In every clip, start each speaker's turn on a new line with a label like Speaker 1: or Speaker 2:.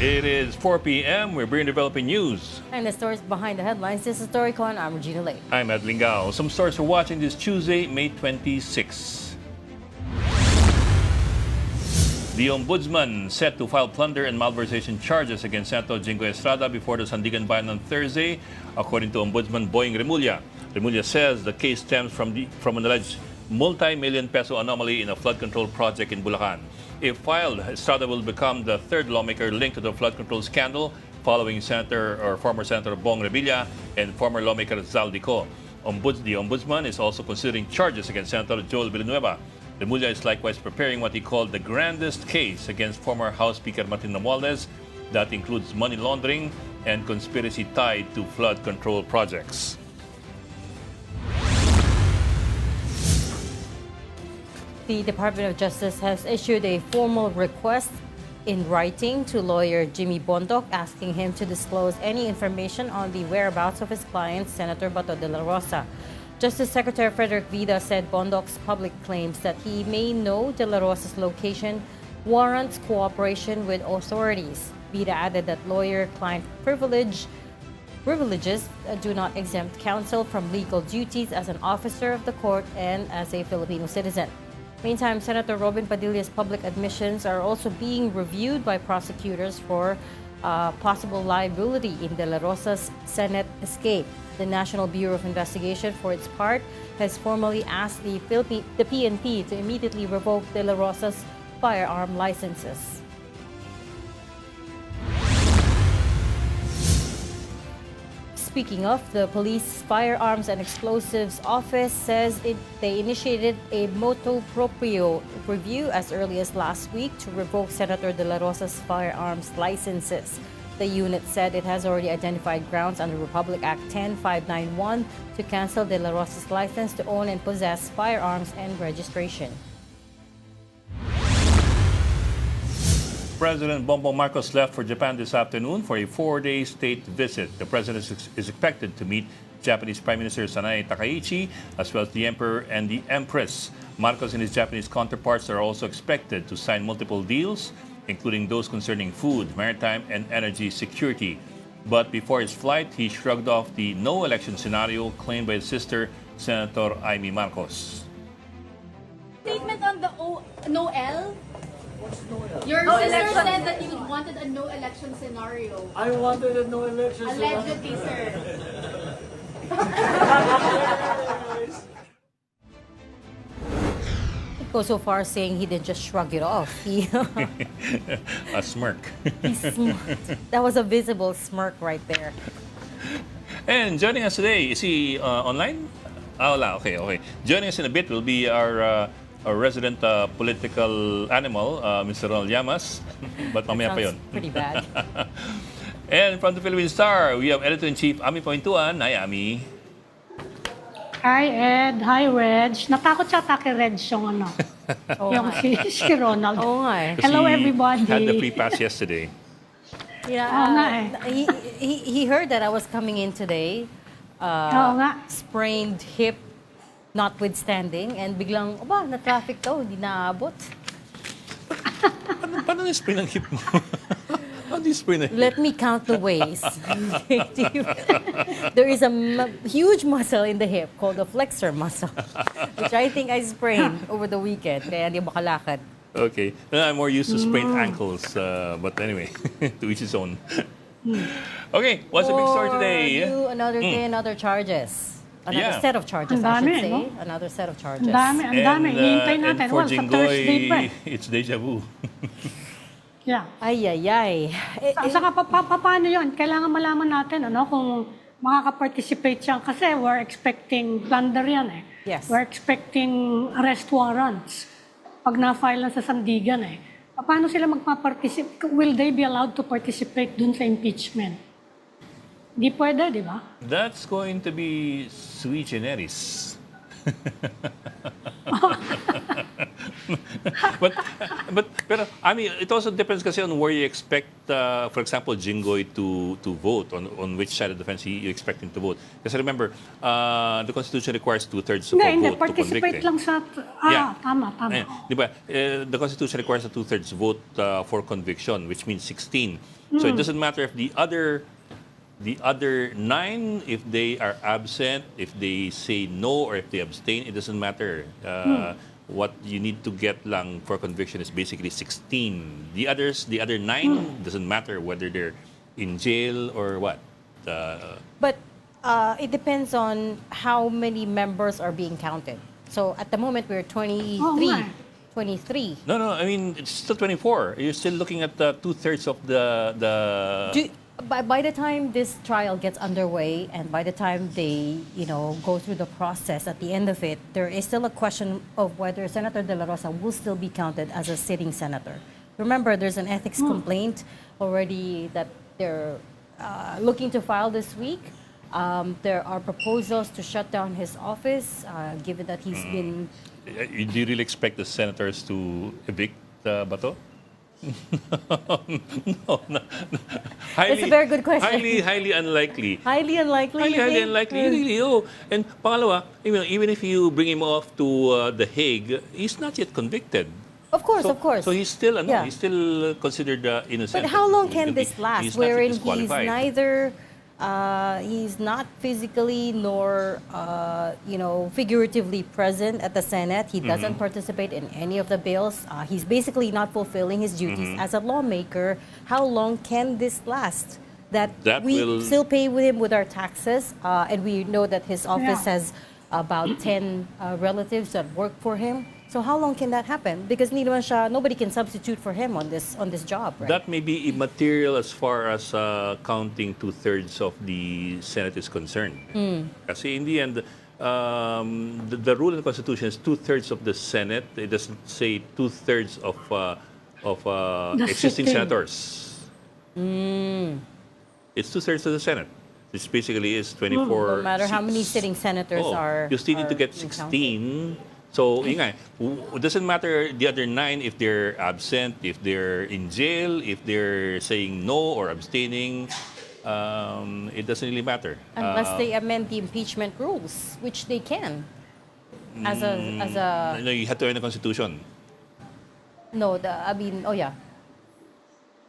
Speaker 1: It is 4 p.m. We're bringing developing news.
Speaker 2: And the stories behind the headlines. This is StoryCon. I'm Regina Lake.
Speaker 1: I'm Ed Lingao. Some stories we're watching this Tuesday, May 26. The Ombudsman set to file plunder and malversation charges against Senator Jingo Estrada before the Sandigan Bayan on Thursday, according to Ombudsman Boying Remulla. Remulla says the case stems from an alleged multi-million peso anomaly in a flood control project in Bulacan. If filed, Estrada will become the third lawmaker linked to the flood control scandal, following former Senator Bong Revilla and former lawmaker Zaldico. The Ombudsman is also considering charges against Senator Joel Villanueva. Remulla is likewise preparing what he called the grandest case against former House Speaker Martin Romualdez that includes money laundering and conspiracy tied to flood control projects.
Speaker 2: The Department of Justice has issued a formal request in writing to lawyer Jimmy Bondoc, asking him to disclose any information on the whereabouts of his client, Senator Bato de la Rosa. Justice Secretary Frederick Vida said Bondoc's public claims that he may know de la Rosa's location warrants cooperation with authorities. Vida added that lawyer-client privileges do not exempt counsel from legal duties as an officer of the court and as a Filipino citizen. Meantime, Senator Robin Padilla's public admissions are also being reviewed by prosecutors for possible liability in De La Rosa's Senate escape. The National Bureau of Investigation, for its part, has formally asked the PNP to immediately revoke De La Rosa's firearm licenses. Speaking of, the Police Firearms and Explosives Office says they initiated a motu proprio review as early as last week to revoke Senator De La Rosa's firearms licenses. The unit said it has already identified grounds under Republic Act 10591 to cancel De La Rosa's license to own and possess firearms and registration.
Speaker 1: President Bongbong Marcos left for Japan this afternoon for a 4-day state visit. The president is expected to meet Japanese Prime Minister Sanae Takaichi, as well as the Emperor and the Empress. Marcos and his Japanese counterparts are also expected to sign multiple deals, including those concerning food, maritime, and energy security. But before his flight, he shrugged off the no-election scenario claimed by his sister, Senator Amy Marcos.
Speaker 3: Statement on the no-L? Your
Speaker 4: No
Speaker 3: sister
Speaker 4: election.
Speaker 3: said that you wanted a no-election scenario.
Speaker 4: I wanted a no election.
Speaker 3: Allegedly, sir.
Speaker 2: He goes so far as saying he didn't just shrug it off.
Speaker 1: A smirk.
Speaker 2: That was a visible smirk right there.
Speaker 1: And joining us today, is he online? Wala. Okay. Joining us in a bit will be our resident political animal, Mr. Ronald Llamas. But mamaya pa yun.
Speaker 2: Sounds pretty bad.
Speaker 1: And from the Philippine Star, we have Editor-in-Chief Ami Pointuan. Hi, Ami.
Speaker 5: Hi Ed, hi Reg. Natakot yata kay Reg yung ano, yung si Ronald.
Speaker 2: Oo nga eh.
Speaker 5: Hello
Speaker 1: He
Speaker 5: everybody.
Speaker 1: had the free pass yesterday.
Speaker 2: Yeah,
Speaker 5: Oo nga eh.
Speaker 2: he heard that I was coming in today.
Speaker 5: Oo nga.
Speaker 2: Sprained hip notwithstanding, and biglang, na-traffic daw, hindi naabot.
Speaker 1: Paano na-sprain ang hip mo? How do you sprain a hip?
Speaker 2: Let me count the ways. There is a huge muscle in the hip called the flexor muscle, which I think I sprained over the weekend, kaya hindi makalakad.
Speaker 1: Okay. I'm more used to sprained ankles. But anyway, to each his own. Okay, what's the big story today?
Speaker 2: Another day, another charges. Another
Speaker 1: Yeah.
Speaker 2: set of charges,
Speaker 5: Ang
Speaker 2: I should
Speaker 5: dami,
Speaker 2: say.
Speaker 5: no?
Speaker 2: Another set of charges.
Speaker 5: Ang dami. Hihintay natin.
Speaker 1: And for
Speaker 5: Well, sa Thursday pa
Speaker 1: Jinggoy,
Speaker 5: eh.
Speaker 1: it's deja vu.
Speaker 5: Yeah.
Speaker 2: Ay.
Speaker 5: Saka paano yun? Kailangan malaman natin kung makaka-participate siya. Kasi we're expecting plunder yan eh.
Speaker 2: Yes.
Speaker 5: We're expecting arrest warrants. Pag na-file lang sa Sandigan eh. Paano sila magpa-participate? Will they be allowed to participate dun sa impeachment? Di pwede, di ba?
Speaker 1: That's going to be sui generis. Pero I mean, it also depends kasi on where you expect, for example, Jinggoy to vote, on which side of the fence you expect him to vote. Kasi remember, the Constitution requires 2/3 of a
Speaker 5: Hindi,
Speaker 1: vote to
Speaker 5: participate
Speaker 1: convict.
Speaker 5: lang sa... Tama.
Speaker 1: Di ba? The Constitution requires a 2/3 vote for conviction, which means 16. So it doesn't matter if the other 9, if they are absent, if they say no, or if they abstain, it doesn't matter. What you need to get lang for conviction is basically 16. The other 9, doesn't matter whether they're in jail or what.
Speaker 2: But it depends on how many members are being counted. So at the moment, we're 23.
Speaker 5: Oo nga.
Speaker 2: 23.
Speaker 1: No, I mean, it's still 24. You're still looking at 2/3 of the
Speaker 2: By the time this trial gets underway and by the time they, go through the process at the end of it, there is still a question of whether Senator De La Rosa will still be counted as a sitting senator. Remember, there's an ethics complaint already that they're looking to file this week. There are proposals to shut down his office, given that he's been...
Speaker 1: Do you really expect the senators to evict Bato? No.
Speaker 2: That's a very good question.
Speaker 1: Highly unlikely.
Speaker 2: Highly unlikely. you
Speaker 1: Highly
Speaker 2: think?
Speaker 1: unlikely, really. Oh. And pangalawa, even if you bring him off to The Hague, he's not yet convicted.
Speaker 2: Of course.
Speaker 1: So he's still,
Speaker 2: Yeah.
Speaker 1: he's still considered innocent.
Speaker 2: But how long
Speaker 1: He's
Speaker 2: can
Speaker 1: gonna
Speaker 2: this
Speaker 1: be-
Speaker 2: last?
Speaker 1: he's not yet
Speaker 2: Wherein he's
Speaker 1: disqualified.
Speaker 2: neither, he's not physically nor, figuratively present at the Senate. He doesn't participate in any of the bills. He's basically not fulfilling his duties as a lawmaker. How long can this last? That we
Speaker 1: will-
Speaker 2: still pay with him with our taxes, and we know that his office
Speaker 5: Yeah.
Speaker 2: has about 10 relatives that work for him. So how long can that happen? Because nobody can substitute for him on this job, right?
Speaker 1: That may be immaterial as far as counting 2/3 of the Senate is concerned. Kasi in the end, the rule in the Constitution is 2/3 of the Senate. It doesn't say 2/3 of
Speaker 5: The
Speaker 1: existing
Speaker 5: sitting.
Speaker 1: senators. It's 2/3 of the Senate. Which basically is 24
Speaker 2: No matter how many
Speaker 1: seats.
Speaker 2: sitting senators are.
Speaker 1: You still need to get
Speaker 2: being
Speaker 1: 16. So, yun nga, it doesn't matter the other 9 if they're absent, if they're in jail, if they're saying no or abstaining. It doesn't really matter.
Speaker 2: Unless they amend the impeachment rules, which they can. As a
Speaker 1: You have to amend the Constitution.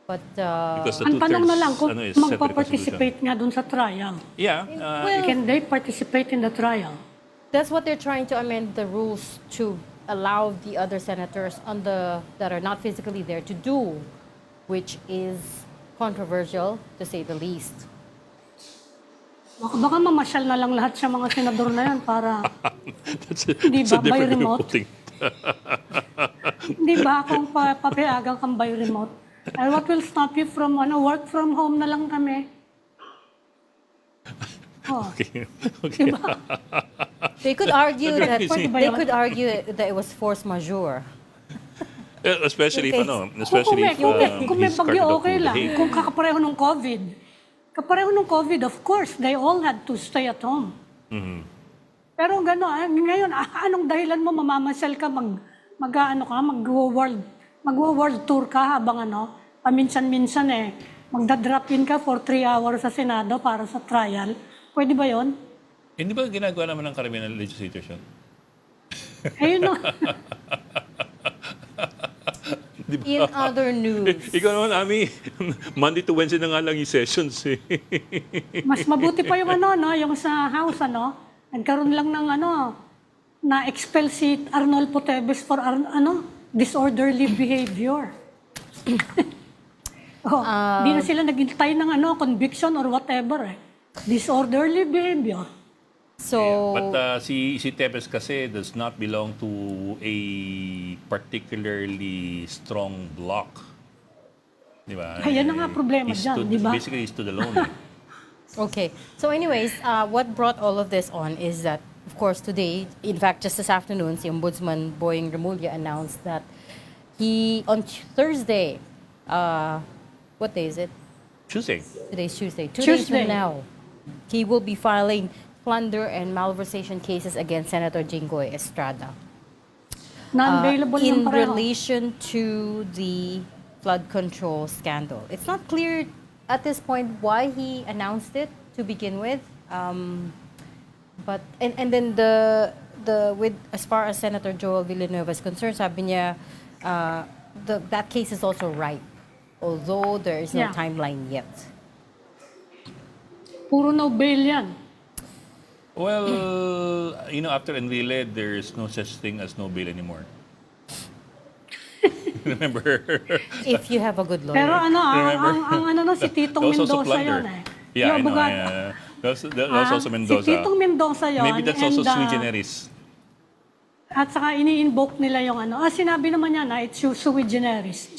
Speaker 2: But
Speaker 1: Because the
Speaker 5: Ang tanong na lang kung
Speaker 1: ano, is set by the
Speaker 5: magpa-participate nga dun sa trial.
Speaker 1: Constitution. Yeah.
Speaker 2: Well,
Speaker 5: Can they participate in the trial?
Speaker 2: that's what they're trying to amend the rules to allow the other senators that are not physically there to do, which is controversial to say the least.
Speaker 5: Baka mamasyal na lang lahat sa mga senador na yan para...
Speaker 1: That's
Speaker 5: Di
Speaker 1: a
Speaker 5: ba, by
Speaker 1: different way of
Speaker 5: remote?
Speaker 1: putting it.
Speaker 5: Hindi ba kung papayagan kang by remote? And what will stop you from work from home na lang kami? Oh,
Speaker 1: Okay.
Speaker 2: They could argue that
Speaker 1: Pwede
Speaker 5: ba
Speaker 2: they
Speaker 5: yun?
Speaker 2: could argue that it was force majeure.
Speaker 1: Especially if,
Speaker 2: Okay.
Speaker 1: especially if
Speaker 5: kung may
Speaker 1: he's carted
Speaker 5: bagyo,
Speaker 1: off to
Speaker 5: okay
Speaker 1: The
Speaker 5: lang.
Speaker 1: Hague.
Speaker 5: Kung kakapareho ng COVID. Kapareho ng COVID, of course, they all had to stay at home. Pero gano'n, ngayon, anong dahilan mo mamamasyal ka, mag-world tour ka habang paminsan-minsan magda-drop in ka for 3 hours sa Senado para sa trial. Pwede ba yon?
Speaker 1: Hindi ba ginagawa naman ng karamihan ng legislators yun?
Speaker 5: Ayun no.
Speaker 1: Di ba?
Speaker 2: In other news,
Speaker 1: Ikaw naman, Ami, Monday to Wednesday na nga lang yung sessions eh.
Speaker 5: Mas mabuti pa yung yung sa House, nagkaroon lang ng na-expel si Arnolfo Teves for disorderly behavior. Di na sila naghintay ng conviction or whatever Disorderly behavior.
Speaker 2: so
Speaker 1: But si Tepes kasi does not belong to a particularly strong bloc. Di ba?
Speaker 5: Ayan na nga problema dyan, di ba?
Speaker 1: Basically, he stood alone.
Speaker 2: Okay. So anyways, what brought all of this on is that, of course, today, in fact, just this afternoon, si Ombudsman Boying Remulla announced that on Thursday, what day is it?
Speaker 1: Tuesday.
Speaker 2: Today's Tuesday. 2 days
Speaker 5: Tuesday.
Speaker 2: from now, he will be filing plunder and malversation cases against Senator Jinggoy Estrada.
Speaker 5: Non-bailable yung
Speaker 2: in
Speaker 5: pareho.
Speaker 2: relation to the flood control scandal. It's not clear at this point why he announced it to begin with. But then with as far as Senator Joel Villanueva is concerned, sabi niya that case is also ripe, although there is no
Speaker 5: Yeah.
Speaker 2: timeline yet.
Speaker 5: Puro no bail yan.
Speaker 1: Well, after Enrile, there is no such thing as no bail anymore. Remember?
Speaker 2: If you have a good lawyer.
Speaker 5: Pero
Speaker 1: Remember?
Speaker 5: ang ano no, si Titong
Speaker 1: That was also
Speaker 5: Mendoza
Speaker 1: plunder.
Speaker 5: yun eh.
Speaker 1: Yeah,
Speaker 5: Yung
Speaker 1: I know.
Speaker 5: abogado.
Speaker 1: That was also Mendoza.
Speaker 5: Si Titong Mendoza yun.
Speaker 1: Maybe that's also
Speaker 5: and,
Speaker 1: sui generis.
Speaker 5: At saka ini-invoke nila yung sinabi naman niya na it's sui generis.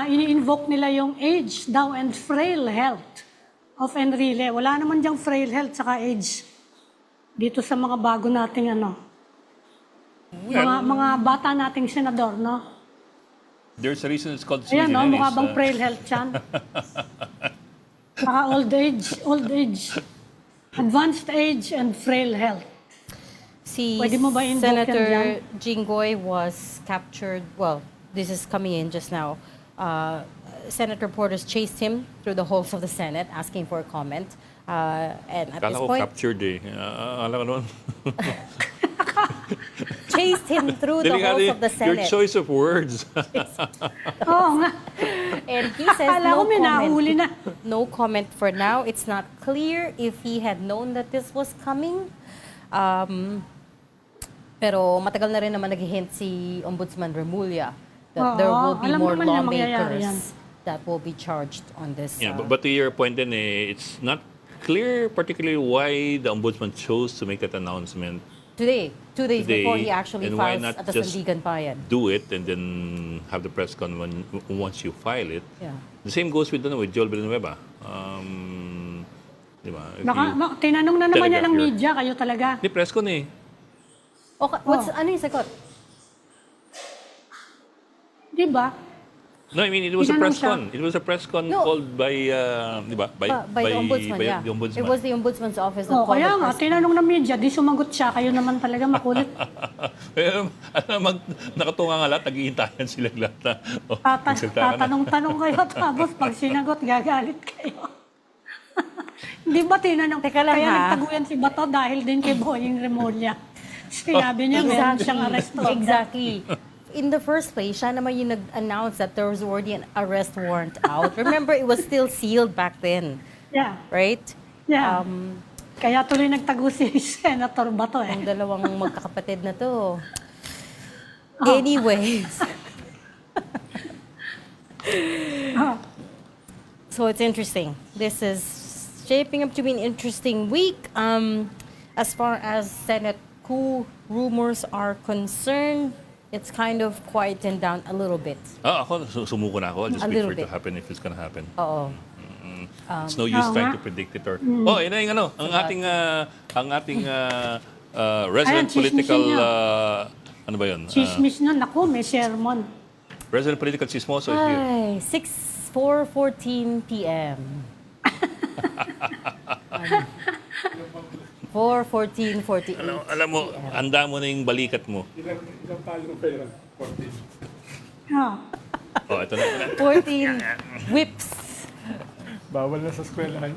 Speaker 5: Ini-invoke nila yung age daw and frail health of Enrile. Wala naman diyang frail health saka age. Dito sa mga bago nating mga bata nating senador, no?
Speaker 1: There's a reason it's called sui
Speaker 5: Ayan, no?
Speaker 1: generis.
Speaker 5: Mukha bang frail health yan? Saka old age. Advanced age and frail health.
Speaker 2: Si
Speaker 5: Pwede mo ba invoke
Speaker 2: Senator
Speaker 5: yan
Speaker 2: Jinggoy was captured. Well, this is coming in just now. Senate reporters chased him through the halls of the Senate, asking for a comment. And at
Speaker 1: Kala
Speaker 2: this
Speaker 1: ko
Speaker 2: point,
Speaker 1: captured eh. Alam ko noon.
Speaker 2: chased him through the halls of the
Speaker 1: Your
Speaker 2: Senate.
Speaker 1: choice of words.
Speaker 5: Oo nga.
Speaker 2: And he says
Speaker 5: Akala ko
Speaker 2: no
Speaker 5: may nahuli na.
Speaker 2: comment. No comment for now. It's not clear if he had known that this was coming. Pero matagal na rin naman nag-hint si Ombudsman Remulla that
Speaker 5: Oo,
Speaker 2: there will be
Speaker 5: alam
Speaker 2: more
Speaker 5: naman niya mangyayari yan.
Speaker 2: lawmakers that will be charged on this.
Speaker 1: Yeah, but to your point then, it's not clear particularly why the ombudsman chose to make that announcement.
Speaker 2: Today, 2 days
Speaker 1: Today,
Speaker 2: before he actually
Speaker 1: and why
Speaker 2: files
Speaker 1: not
Speaker 2: at the
Speaker 1: just
Speaker 2: Sandigan Bayan.
Speaker 1: Do it and then have the press con once you file it.
Speaker 2: Yeah.
Speaker 1: The same goes with Joel Villanueva. Di ba? If you-
Speaker 5: Tinanong na naman niya ng
Speaker 1: telegraph
Speaker 5: media, kayo talaga.
Speaker 1: Di, press con eh.
Speaker 2: Okay, ano yung sagot?
Speaker 5: Di ba?
Speaker 1: No, I mean, it was a
Speaker 5: Tinanong
Speaker 1: press
Speaker 5: siya.
Speaker 1: con. It was a press con
Speaker 2: No.
Speaker 1: called by, di ba?
Speaker 2: By the ombudsman,
Speaker 1: by
Speaker 2: yeah.
Speaker 1: the ombudsman.
Speaker 2: It was the ombudsman's office that
Speaker 5: Oh,
Speaker 2: called
Speaker 5: kaya
Speaker 2: the
Speaker 5: nga,
Speaker 2: press.
Speaker 5: tinanong ng media, di sumagot siya, kayo naman talaga makulit.
Speaker 1: Nakatunga nga lahat, nag-iintayan silang lahat na. Oh, nagsalita ka na.
Speaker 5: Tatanong-tanong kayo, tapos pag sinagot, gagalit kayo. Di ba tinanong?
Speaker 2: Teka lang,
Speaker 5: kaya
Speaker 2: ha?
Speaker 5: nagtaguyan si Bato dahil din kay Boying Remulla. Sinabi niya, meron siyang arresto.
Speaker 2: Exactly. In the first place, siya naman yung nag-announce that there was already an arrest warrant out. Remember, it was still sealed back then,
Speaker 5: Yeah.
Speaker 2: right?
Speaker 5: Yeah. Kaya tuloy nagtago si Senator Bato
Speaker 2: Ang
Speaker 5: eh.
Speaker 2: dalawang magkakapatid na to. Anyways. So it's interesting. This is shaping up to be an interesting week. As far as Senate coup rumors are concerned, it's kind of quietened down a little bit.
Speaker 1: Ako, sumuko na ako. I'll just
Speaker 2: A
Speaker 1: wait
Speaker 2: little
Speaker 1: for it to
Speaker 2: bit.
Speaker 1: happen if it's gonna happen.
Speaker 2: Oo.
Speaker 1: It's no use
Speaker 5: Oo
Speaker 1: trying
Speaker 5: nga.
Speaker 1: to predict it or... Oh, yun na yung ang ating resident
Speaker 5: Ayan, chismisin
Speaker 1: political...
Speaker 5: niyo.
Speaker 1: ano ba yun?
Speaker 5: Chismis nun, naku, may sermon.
Speaker 1: Resident political chismoso is here.
Speaker 2: Ay, 4:14 p.m. 4:48.
Speaker 1: Alam mo, anda mo na yung balikat mo.
Speaker 5: Ah.
Speaker 1: Oh, ito na.
Speaker 2: 14 whips.
Speaker 4: Bawal na sa eskwelahan.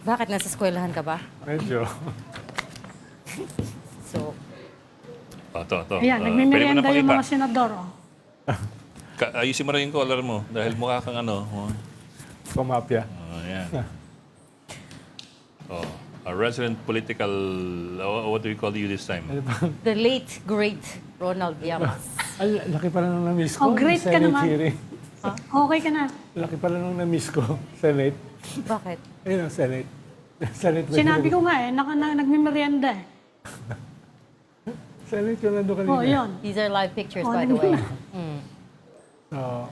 Speaker 2: Bakit nasa eskwelahan ka ba?
Speaker 4: Medyo.
Speaker 2: So,
Speaker 1: Ito.
Speaker 5: Ayan,
Speaker 1: Pwede mo
Speaker 5: nagmimerienda
Speaker 1: na
Speaker 5: yung
Speaker 1: pakita.
Speaker 5: mga senador. Oh.
Speaker 1: Ayusin mo rin yung collar mo dahil mukha kang ano.
Speaker 4: Kumapya.
Speaker 1: Ayan. Oh, a resident political... what do we call you this time?
Speaker 2: the late, great Ronald Llamas.
Speaker 4: Ay, laki pala nung na-miss ko.
Speaker 5: Oh, great ka
Speaker 4: Senate
Speaker 5: naman.
Speaker 4: hearing.
Speaker 5: Okay ka na.
Speaker 4: Laki pala nung na-miss ko. Senate.
Speaker 2: Bakit?
Speaker 4: Ayun ang Senate. Senate.
Speaker 5: Sinabi ko nga nagmimerienda eh.
Speaker 4: Senate yung nandun kanina.
Speaker 5: Oh, yun.
Speaker 2: These are live pictures,
Speaker 5: Oh,
Speaker 2: by the way.
Speaker 5: nandun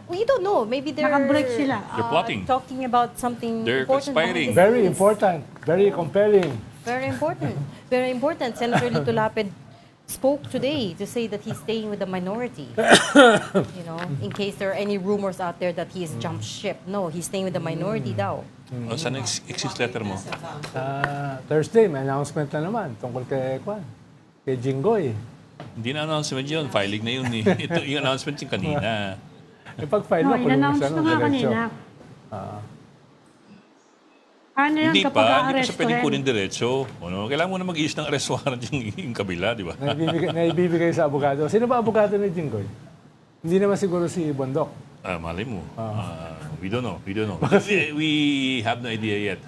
Speaker 2: We don't know. Maybe they're
Speaker 5: Naka-break sila.
Speaker 1: They're plotting.
Speaker 2: talking about something
Speaker 1: They're
Speaker 2: important.
Speaker 1: conspiring.
Speaker 2: behind the
Speaker 4: Very
Speaker 2: scenes.
Speaker 4: important. Very compelling.
Speaker 2: Very important. Very important. Senator Lito Lapid spoke today to say that he's staying with the minority. You know, in case there are any rumors out there that he's jumped ship. No, he's staying with the minority daw.
Speaker 1: Oh, saan ang exit letter mo?
Speaker 4: Thursday, may announcement na naman tungkol kay Jinggoy.
Speaker 1: Hindi na announcement yun. Filing na yun eh. Ito yung announcement yung kanina.
Speaker 4: Eh, pag-file
Speaker 5: No,
Speaker 4: mo, kulong
Speaker 5: in-announce
Speaker 4: siya
Speaker 5: na
Speaker 4: ng
Speaker 5: nga
Speaker 4: diretso.
Speaker 5: kanina. Ano yan
Speaker 1: Hindi
Speaker 5: kapag
Speaker 1: pa. Hindi pa siya
Speaker 5: aarestuhin?
Speaker 1: pwedeng kunin diretso. Ano? Kailangan mo na mag-issue ng arrest warrant yung kabila, di ba?
Speaker 4: Naibibigay sa abogado. Sino ba abogado ni Jinggoy? Hindi naman siguro si Bondok.
Speaker 1: Malay mo. We don't know. We don't know. We have no idea yet.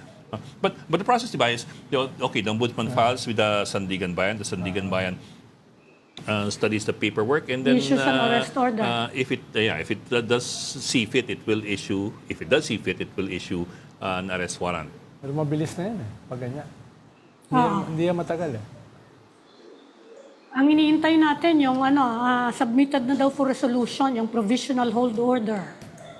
Speaker 1: But the process, diba, is, okay, the ombudsman files with the Sandigan Bayan. The Sandigan Bayan studies the paperwork and then
Speaker 5: Issues an arrest order.
Speaker 1: if it does see fit, it will issue. If it does see fit, it will issue an arrest warrant.
Speaker 4: Pero mabilis na yan pag ganyan. Hindi yan matagal
Speaker 5: Ang iniintay natin yung submitted na daw for resolution, yung provisional hold order.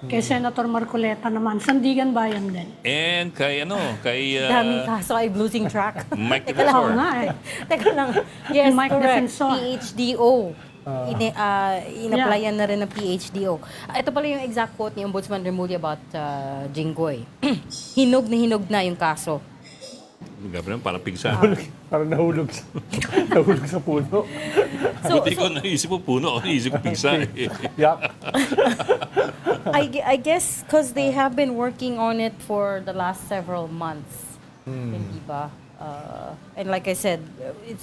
Speaker 5: Kay Senator Marcoleta naman, Sandigan Bayan din.
Speaker 1: And kay
Speaker 2: Daming kaso, I'm losing track.
Speaker 1: Mike
Speaker 2: Teka lang.
Speaker 5: Oo
Speaker 1: Defensor.
Speaker 5: nga eh.
Speaker 2: Teka lang. Yes,
Speaker 5: Mike
Speaker 2: correct.
Speaker 5: Defensor.
Speaker 2: PHDO. Inapplyan na rin ng PHDO. Ito pala yung exact quote ni Ombudsman Remulla about Jinggoy. Hinog na yung kaso.
Speaker 1: Gabriel, parang pigsa.
Speaker 4: Parang nahulog sa puno.
Speaker 1: Buti ko naisip ko puno. Naisip ko pigsa.
Speaker 4: Yup.
Speaker 2: I guess because they have been working on it for the last several months. Hindi ba? And like I said,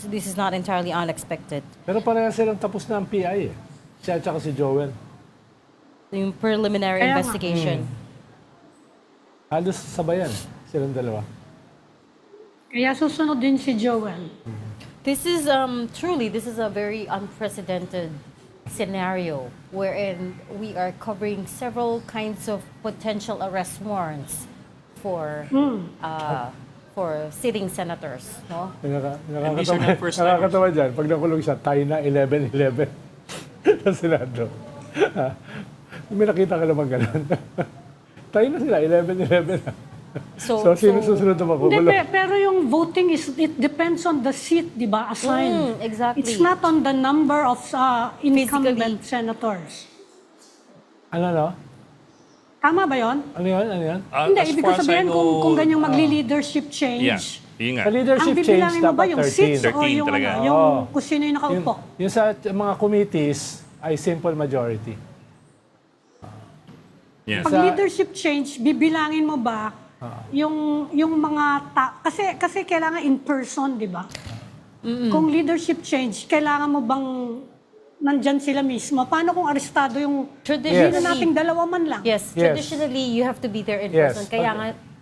Speaker 2: this is not entirely unexpected.
Speaker 4: Pero pareha silang tapos na ang PI Siya at saka si Joel.
Speaker 2: Yung preliminary
Speaker 5: Kaya nga.
Speaker 2: investigation.
Speaker 4: Halos sabayan silang dalawa.
Speaker 5: Kaya susunod din si Joel.
Speaker 2: This is this is a very unprecedented scenario wherein we are covering several kinds of potential arrest warrants for sitting senators, no?
Speaker 1: Hindi siya
Speaker 4: Nakakatawa,
Speaker 1: ng first timers.
Speaker 4: nakakatawa dyan. Pag nakulong siya, tayo na 11-11 sa Senado. May nakita ka naman ganun. Tayo na sila, 11-11. So, sino susunod na
Speaker 5: Hindi,
Speaker 4: makukulong?
Speaker 5: pero yung voting it depends on the seat, di ba, assigned.
Speaker 2: Exactly.
Speaker 5: It's not on the number of incumbent
Speaker 2: Physically.
Speaker 5: senators.
Speaker 4: Ano?
Speaker 5: Tama ba yon?
Speaker 4: Ano yan?
Speaker 5: Hindi,
Speaker 1: As
Speaker 5: ibig
Speaker 1: far
Speaker 5: ko
Speaker 1: as I
Speaker 5: sabihin
Speaker 1: know,
Speaker 5: kung ganyang magli-leadership change,
Speaker 1: Yeah, yun nga.
Speaker 4: Sa leadership
Speaker 5: ang
Speaker 4: change,
Speaker 5: bibilangin mo ba
Speaker 4: dapat
Speaker 5: yung seats
Speaker 4: 13.
Speaker 5: o yung,
Speaker 1: 13 talaga.
Speaker 5: yung
Speaker 4: Oo.
Speaker 5: kung sino yung nakaupo?
Speaker 4: Yung sa mga committees ay simple majority.
Speaker 1: Yes.
Speaker 5: Pag leadership change, bibilangin mo ba yung mga kasi kailangan in person, di ba? Kung leadership change, kailangan mo bang nandyan sila mismo? Paano kung arestado yung
Speaker 2: Traditionally,
Speaker 5: sino nating dalawa man lang?
Speaker 2: yes,
Speaker 4: Yes.
Speaker 2: traditionally you have to be there in
Speaker 4: Yes.
Speaker 2: person.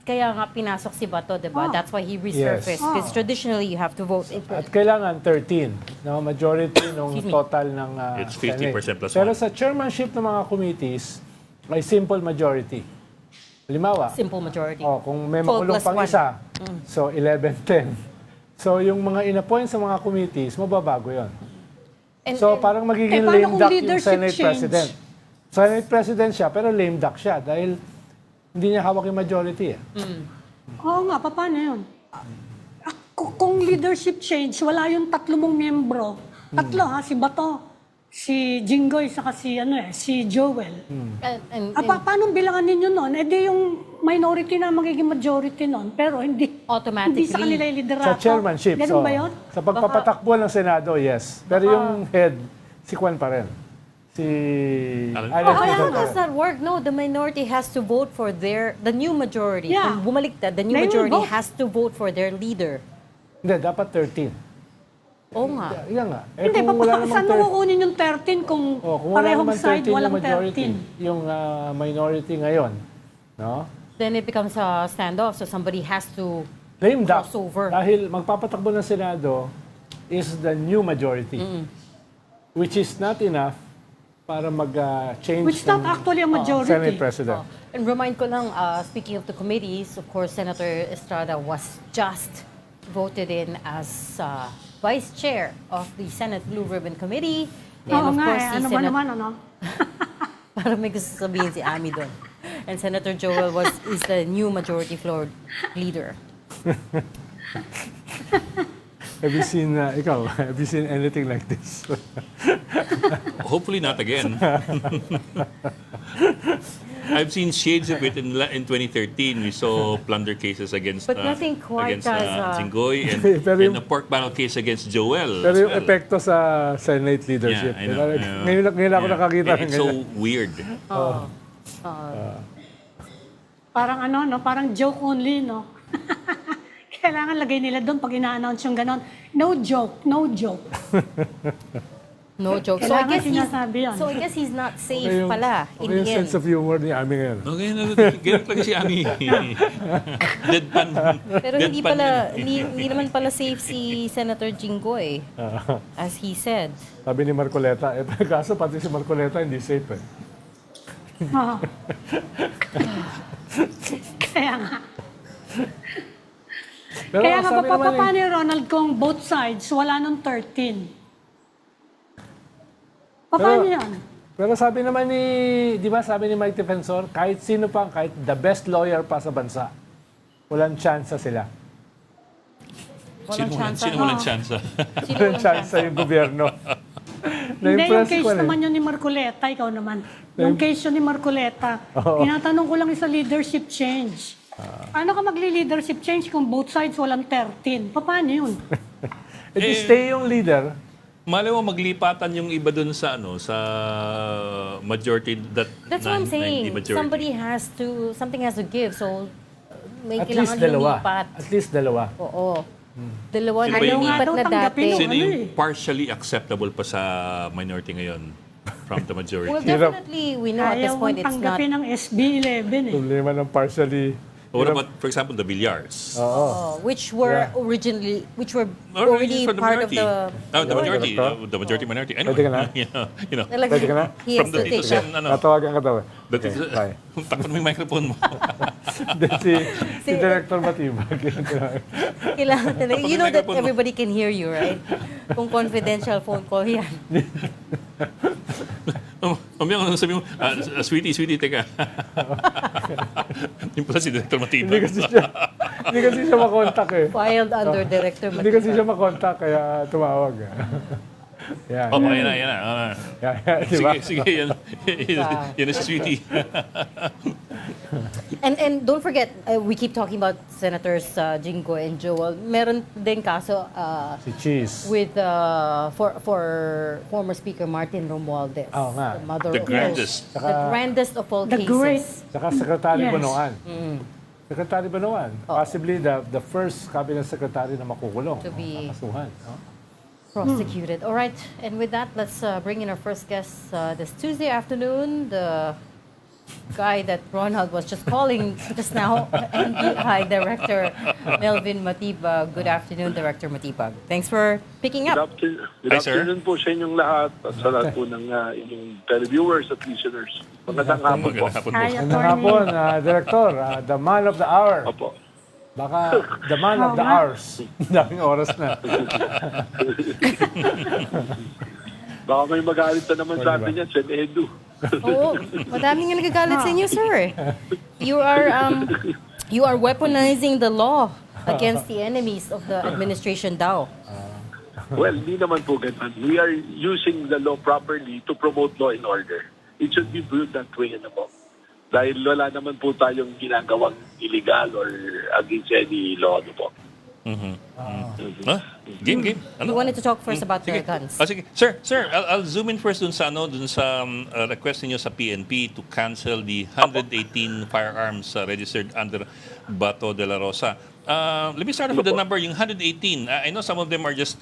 Speaker 2: Kaya nga pinasok si Bato, 'di ba?
Speaker 5: Oh.
Speaker 2: That's why he resurfaced
Speaker 5: Yes.
Speaker 2: because traditionally you have to vote in
Speaker 4: At
Speaker 2: person.
Speaker 4: kailangan 13, no? Majority ng
Speaker 2: Excuse me.
Speaker 4: total ng
Speaker 1: It's 50%
Speaker 4: Senate.
Speaker 1: plus
Speaker 4: Pero
Speaker 1: one.
Speaker 4: sa chairmanship ng mga committees, ay simple majority. Halimbawa,
Speaker 2: Simple majority.
Speaker 4: kung may
Speaker 2: 12
Speaker 4: makulong
Speaker 2: plus
Speaker 4: pang
Speaker 2: one.
Speaker 4: isa, so 11-10. So yung mga in-appoint sa mga committees, mababago yon.
Speaker 2: And-
Speaker 4: So
Speaker 2: and-
Speaker 4: parang magiging
Speaker 5: paano
Speaker 4: lame
Speaker 5: kung
Speaker 4: duck yung
Speaker 5: leadership
Speaker 4: Senate
Speaker 5: change?
Speaker 4: President. Senate President siya, pero lame duck siya dahil hindi niya hawak yung majority.
Speaker 5: Oo nga, paano yun? Kung leadership change, wala yung tatlo mong miyembro. Tatlo si Bato, si Jinggoy, saka si Joel.
Speaker 2: and
Speaker 5: Paano bilangan ninyo nun? Eh di yung minority na magiging majority nun, pero hindi
Speaker 2: Automatically.
Speaker 5: sa kanila yung liderato.
Speaker 4: Sa chairmanship.
Speaker 5: Ganun ba yun?
Speaker 4: Sa pagpapatakbo ng Senado, yes. Pero yung head, si Kwan pa rin. Si
Speaker 1: Alan.
Speaker 4: Alan
Speaker 2: how
Speaker 4: Quezon pa
Speaker 2: does
Speaker 4: rin.
Speaker 2: that work? No, the minority has to vote for the new majority.
Speaker 5: Yeah.
Speaker 2: Kung bumaliktad, the new
Speaker 5: They will
Speaker 2: majority
Speaker 5: vote.
Speaker 2: has to vote for their leader.
Speaker 4: Hindi, dapat 13.
Speaker 2: Oo nga.
Speaker 4: Yan nga.
Speaker 5: Hindi,
Speaker 4: kung wala namang
Speaker 5: saan
Speaker 4: 13
Speaker 5: kukunin yung 13 kung
Speaker 4: kung wala
Speaker 5: parehong
Speaker 4: naman
Speaker 5: side,
Speaker 4: 13
Speaker 5: walang
Speaker 4: yung majority,
Speaker 5: 13?
Speaker 4: yung minority ngayon, no?
Speaker 2: Then it becomes a standoff, so somebody has to
Speaker 4: Lame duck.
Speaker 2: crossover.
Speaker 4: Dahil magpapatakbo ng Senado is the new majority. Which is not enough para mag-change
Speaker 5: Which not actually a majority.
Speaker 4: Senate President.
Speaker 2: And remind ko lang, speaking of the committees, of course, Senator Estrada was just voted in as Vice Chair of the Senate Blue Ribbon Committee. And
Speaker 5: Oo
Speaker 2: of
Speaker 5: nga
Speaker 2: course,
Speaker 5: eh,
Speaker 2: si
Speaker 5: ano ba
Speaker 2: Senate,
Speaker 5: naman,
Speaker 2: para may gusto sabihin si Ami doon. And Senator Joel is the new majority floor leader.
Speaker 4: Have you seen, have you seen anything like this?
Speaker 1: Hopefully not again. I've seen shades of it in 2013. We saw plunder cases against
Speaker 2: But nothing quite
Speaker 1: against
Speaker 2: as,
Speaker 1: Jinggoy
Speaker 4: Pero
Speaker 1: and
Speaker 4: yung-
Speaker 1: a pork barrel case against Joel.
Speaker 4: Pero
Speaker 1: as
Speaker 4: yung
Speaker 1: well.
Speaker 4: epekto sa Senate leadership.
Speaker 1: Yeah, I know.
Speaker 4: Ngayon ako nakakita ng
Speaker 1: It's
Speaker 4: ganyan.
Speaker 1: so weird.
Speaker 5: Parang ano, no? Parang joke only, no? Kailangan lagay nila doon pag ina-announce yung ganon. No joke, no joke.
Speaker 2: No joke.
Speaker 5: Kailangan sinasabi yun.
Speaker 2: So I guess he's not safe
Speaker 4: Okay yung-
Speaker 2: pala in
Speaker 4: okay
Speaker 2: the
Speaker 4: yung
Speaker 2: end.
Speaker 4: sense of humor ni Ami ngayon.
Speaker 1: Okay, ganun talaga si Ami. Deadpan.
Speaker 2: Pero hindi
Speaker 1: deadpan
Speaker 2: pala,
Speaker 1: yun.
Speaker 2: hindi naman pala safe si Senator Jinggoy, as he said.
Speaker 4: Sabi ni Marcoleta, kaso pati si Marcoleta hindi safe eh.
Speaker 5: Oo. Kaya nga.
Speaker 4: Pero
Speaker 5: Kaya nga,
Speaker 4: sabi naman eh,
Speaker 5: paano yung Ronald kung both sides, wala nung 13? Paano
Speaker 4: Pero-
Speaker 5: yan?
Speaker 4: Pero sabi naman ni, di ba sabi ni Mike Defensor, kahit sino pa, kahit the best lawyer pa sa bansa, walang chance sila.
Speaker 1: Sino walang chance?
Speaker 4: Walang chance yung gobyerno.
Speaker 5: Hindi, yung
Speaker 4: Na-impress
Speaker 5: case
Speaker 4: ko eh.
Speaker 5: naman yun ni Marcoleta, ikaw naman. Yung case yun ni Marcoleta, tinatanong ko lang sa leadership change. Paano ka magli-leadership change kung both sides walang 13? Paano yun?
Speaker 4: If you stay yung leader,
Speaker 1: Malay mo maglipatan yung iba dun sa sa majority
Speaker 2: That's what I'm
Speaker 1: 90
Speaker 2: saying.
Speaker 1: majority.
Speaker 2: Something has to give. So, may
Speaker 4: at least
Speaker 2: kailangan
Speaker 4: dalawa.
Speaker 2: lumipat.
Speaker 4: At least dalawa.
Speaker 2: Oo. Dalawa
Speaker 1: Sino
Speaker 2: na
Speaker 1: ba yung-
Speaker 2: lumipat
Speaker 5: Ayaw
Speaker 2: na
Speaker 5: nga daw tanggapin
Speaker 2: dati.
Speaker 5: yung-
Speaker 1: Sino yung
Speaker 5: eh.
Speaker 1: partially acceptable pa sa minority from the majority?
Speaker 2: Well, definitely, we know at this
Speaker 5: Ayaw
Speaker 2: point
Speaker 5: mong
Speaker 2: it's not.
Speaker 5: tanggapin ng SB11 eh.
Speaker 4: Problema ng partially.
Speaker 1: What about, for example, the Villars?
Speaker 2: Which were already
Speaker 1: from the
Speaker 2: part of
Speaker 1: minority.
Speaker 2: the.
Speaker 1: The majority. The majority minority. Anyway,
Speaker 4: Pwede ka na?
Speaker 1: you know.
Speaker 2: Like,
Speaker 4: Pwede ka na?
Speaker 2: he has
Speaker 1: From
Speaker 2: to
Speaker 1: the
Speaker 2: take
Speaker 1: Tito
Speaker 2: that.
Speaker 1: Sen,
Speaker 4: Natawagan ka daw eh.
Speaker 1: That
Speaker 4: Okay,
Speaker 1: is,
Speaker 4: bye.
Speaker 1: takpan mo yung microphone mo.
Speaker 4: Then si Director Matibag.
Speaker 2: Kailangan talaga. You know that
Speaker 1: microphone mo.
Speaker 2: everybody can hear you, right? Kung confidential phone call yan.
Speaker 1: Mamaya kung sabi mo, sweetie, teka. Yung pala si Director
Speaker 4: Hindi
Speaker 1: Matibag.
Speaker 4: hindi kasi siya makontak eh.
Speaker 2: Filed under Director
Speaker 4: Hindi kasi
Speaker 2: Matibag.
Speaker 4: siya makontak kaya tumawag. Yan.
Speaker 1: Oh, yan na.
Speaker 4: Yan, di ba?
Speaker 1: Sige, yan na si sweetie.
Speaker 2: And don't forget, we keep talking about Senators Jinggoy and Joel. Meron din kaso
Speaker 4: Si Cheese.
Speaker 2: with for former Speaker Martin Romualdez.
Speaker 4: Oo nga.
Speaker 2: The mother
Speaker 1: The
Speaker 2: of
Speaker 1: grandest.
Speaker 2: all, the grandest of all
Speaker 5: The
Speaker 2: cases.
Speaker 5: great.
Speaker 4: Saka Secretary
Speaker 5: Yes.
Speaker 4: Bonoan. Secretary Bonoan. Possibly the first cabinet secretary na makukulong.
Speaker 2: To be-
Speaker 4: Makasuhan. No?
Speaker 2: Prosecuted. All right, and with that, let's bring in our first guest this Tuesday afternoon. The guy that Ronald was just calling just now, NBI Director Melvin Matibag. Good afternoon, Director Matibag. Thanks for picking up.
Speaker 6: Good
Speaker 1: Hi, sir.
Speaker 6: afternoon po sa inyong lahat at sa lahat po ng inyong televiewers at listeners. Magandang hapon po.
Speaker 1: Magandang hapon po.
Speaker 5: Hi,
Speaker 4: Ano hapon, Director, the man of the hour.
Speaker 6: Opo.
Speaker 4: Baka the man of the hours. Daming oras na.
Speaker 6: Baka may magalit na naman sa atin yan, Sen Edu.
Speaker 2: Oo, madaming nga nagagalit sa inyo, sir. You are weaponizing the law against the enemies of the administration daw.
Speaker 6: Well, hindi naman po ganun. We are using the law properly to promote law and order. It should be viewed that way, ano po. Dahil wala naman po tayong ginagawang illegal or against any law, ano po.
Speaker 1: Game.
Speaker 2: You wanted to talk first about the
Speaker 1: Sige.
Speaker 2: guns.
Speaker 1: Sige. Sir, I'll zoom in first dun sa request niyo sa PNP to cancel the 118 firearms registered under Bato de la Rosa. Let me start off with the number, yung 118. I know some of them are just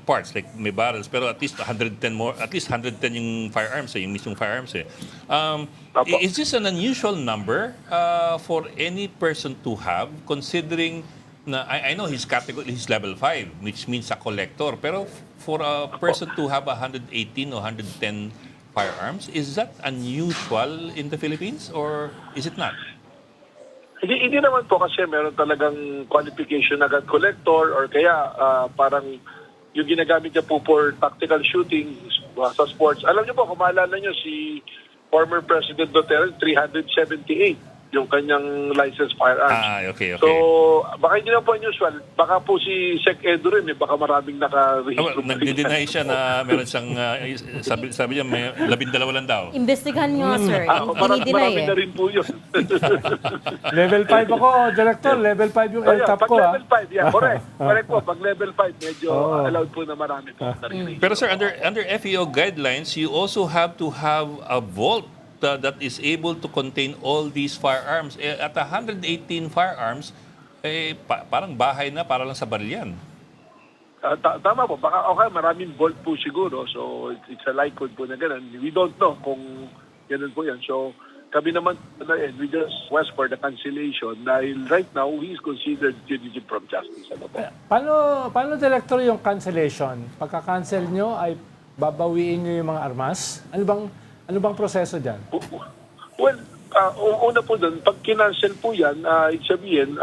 Speaker 1: parts, like may barrels, pero at least 110 more, at least 110 yung firearms, yung mismong firearms. Is this an unusual number for any person to have, considering na I know his category, he's level 5, which means a collector, pero for a person to have 118 or 110 firearms, is that unusual in the Philippines or is it not?
Speaker 6: Hindi naman po kasi meron talagang qualification na gun collector or kaya parang yung ginagamit niya po for tactical shooting sa sports. Alam niyo po, kung maalala niyo si former President Duterte, 378. yung kanyang licensed firearms.
Speaker 1: Okay.
Speaker 6: So, baka hindi na po unusual. Baka po si Sec Edo rin, baka maraming naka-rehistro.
Speaker 1: Nag-deny siya na meron siyang, sabi niya, may 12 lang daw.
Speaker 2: Imbestigahan nyo, sir. Ini-deny
Speaker 6: Marami na rin po yun.
Speaker 4: Level 5 ako, Director. Level 5 yung LTAP
Speaker 6: pag
Speaker 4: ko, ha?
Speaker 6: level 5, correct. Correct po. Pag level 5, medyo allowed po na marami po.
Speaker 1: Pero sir, under FEO guidelines, you also have to have a vault that is able to contain all these firearms. At 118 firearms, parang bahay na para lang sa baril yan.
Speaker 6: Tama po. Baka maraming bolt po siguro. So, it's a likelihood po na ganun. We don't know kung ganun po yan. So, kami naman, we just request for the cancellation dahil right now, he is considered fugitive from justice. Ano po?
Speaker 4: Paano, Director, yung cancellation? Pagka-cancel nyo, ay babawiin nyo yung mga armas? Ano bang proseso dyan?
Speaker 6: Well, una po doon, pag kinancel po yan, sabihin,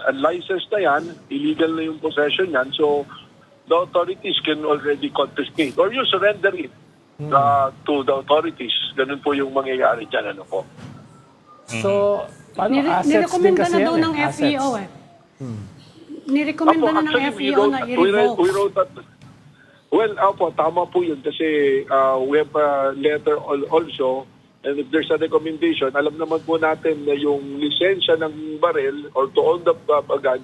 Speaker 6: unlicensed na yan, illegal na yung possession yan, so the authorities can already confiscate or you surrender it to the authorities. Ganun po yung mangyayari dyan. Ano po?
Speaker 4: So, paano assets din
Speaker 5: Nirekomenda
Speaker 4: kasi
Speaker 5: na
Speaker 4: yan
Speaker 5: daw ng
Speaker 4: Assets.
Speaker 5: FEO Nirekomenda na ng FEO na i-revoke.
Speaker 6: We wrote that. Well, tama po yun kasi we have a letter also and if there's a recommendation, alam naman po natin na yung lisensya ng baril or to own the gun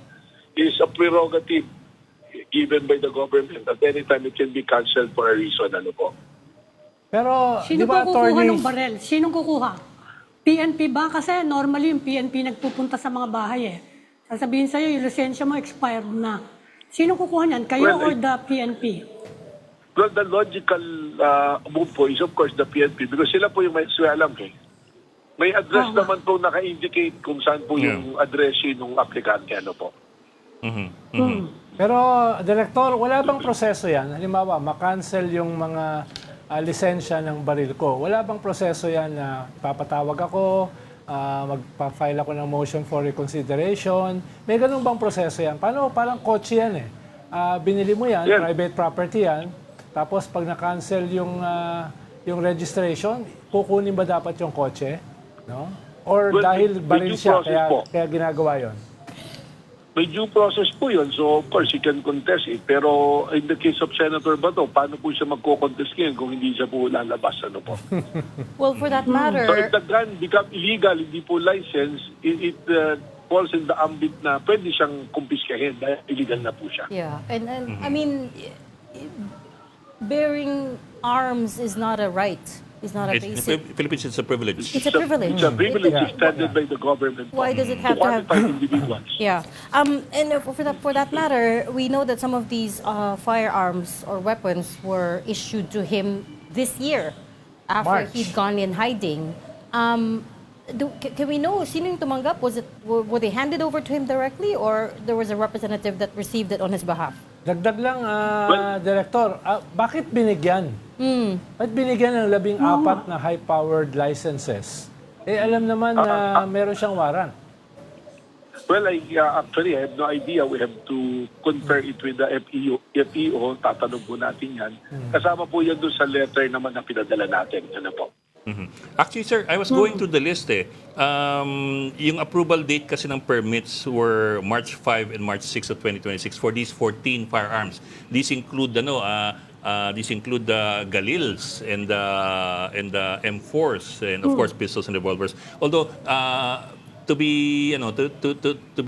Speaker 6: is a prerogative given by the government. At any time, it can be cancelled for a reason. Ano po?
Speaker 4: Pero, di
Speaker 5: Sino
Speaker 4: ba,
Speaker 5: po kukuha
Speaker 4: attorney?
Speaker 5: ng barel? Sinong kukuha? PNP ba? Kasi normally yung PNP nagpupunta sa mga bahay Sasabihin sa'yo, yung lisensya mo expired na. Sino kukuha niyan? Kayo or the PNP?
Speaker 6: Well, the logical move po is of course the PNP because sila po yung may alam May address naman po naka-indicate kung saan po yung address ng aplikante. Ano po?
Speaker 4: Pero, Director, wala bang proseso yan? Halimbawa, makancel yung mga lisensya ng baril ko. Wala bang proseso yan na papatawag ako, magpa-file ako ng motion for reconsideration? May ganun bang proseso yan? Parang kotse yan binili mo yan, private property yan, tapos pag na-cancel yung registration, kukunin ba dapat yung kotse? No? Or dahil baril siya, kaya ginagawa yon?
Speaker 6: May due process po yun. So, of course, he can contest it. Pero in the case of Senator Bato, paano po siya magko-contest ngayon kung hindi siya po lalabas? Ano po?
Speaker 2: Well, for that
Speaker 6: So,
Speaker 2: matter,
Speaker 6: if the gun become illegal, hindi po licensed, it falls in the ambit na pwede siyang kumpiskahin dahil illegal na po siya.
Speaker 2: yeah. And I mean, bearing arms is not a right. It's not a
Speaker 1: In
Speaker 2: basic.
Speaker 1: Philippines, it's a privilege.
Speaker 2: It's a privilege.
Speaker 6: It's a privilege extended by the government.
Speaker 2: Why does it have to have?
Speaker 6: qualified individuals?
Speaker 2: Yeah. And for that matter, we know that some of these firearms or weapons were issued to him this year after
Speaker 4: March.
Speaker 2: he'd gone in hiding. Can we know sino yung tumanggap? Were they handed over to him directly or there was a representative that received it on his behalf?
Speaker 4: Dagdag lang, Director, bakit binigyan? Bakit binigyan ng 14 na high-powered licenses? Alam naman na meron siyang warrant.
Speaker 6: Well, actually, I have no idea. We have to confer it with the FEO. Tatanong po natin yan. Kasama po yan doon sa letter naman na pinadala natin. Ano po?
Speaker 1: Actually, sir, I was going through the list yung approval date kasi ng permits were March 5 and March 6 of 2026 for these 14 firearms. These include the Galils and the M4s and of course pistols and revolvers. Although to be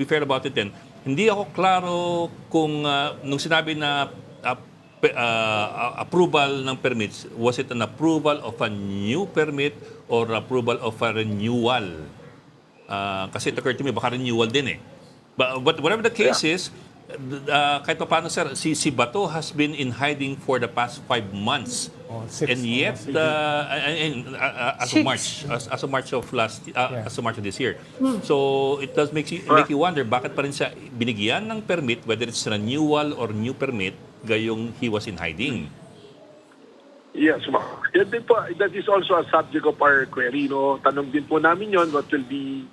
Speaker 1: fair about it then, hindi ako klaro kung nung sinabi na approval ng permits, was it an approval of a new permit or approval of a renewal? Kasi it occurred to me, baka renewal din But whatever the case is, kahit pa paano, sir, si Bato has been in hiding for the past 5 months. And yet, as of March of this year. So it does make you wonder, bakit pa rin siya binigyan ng permit, whether it's renewal or new permit, gayong he was in hiding.
Speaker 6: Yes, ma'am. That is also a subject of our query. No? Tanong din po namin yon, what should be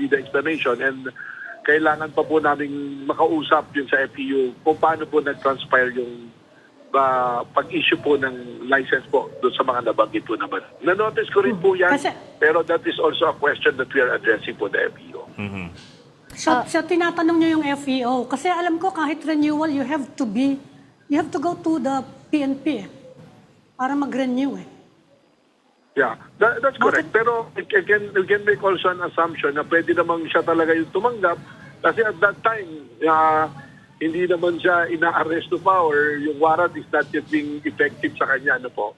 Speaker 6: the explanation, and kailangan pa po namin makausap yun sa FEU kung paano po nag-transpire yung pag-issue po ng license po doon sa mga nabanggit po naman. Na-notice ko rin po yan,
Speaker 5: Kasi-
Speaker 6: pero that is also a question that we are addressing po the FEO.
Speaker 5: So tinatanong niyo yung FEO. Kasi alam ko kahit renewal, you have to go to the PNP para mag-renew eh.
Speaker 6: Yeah, that's correct. Pero we can make also an assumption na pwede namang siya talaga yung tumanggap kasi at that time, hindi naman siya ina-arresto pa or yung warrant is not yet being effective sa kanya. Ano po.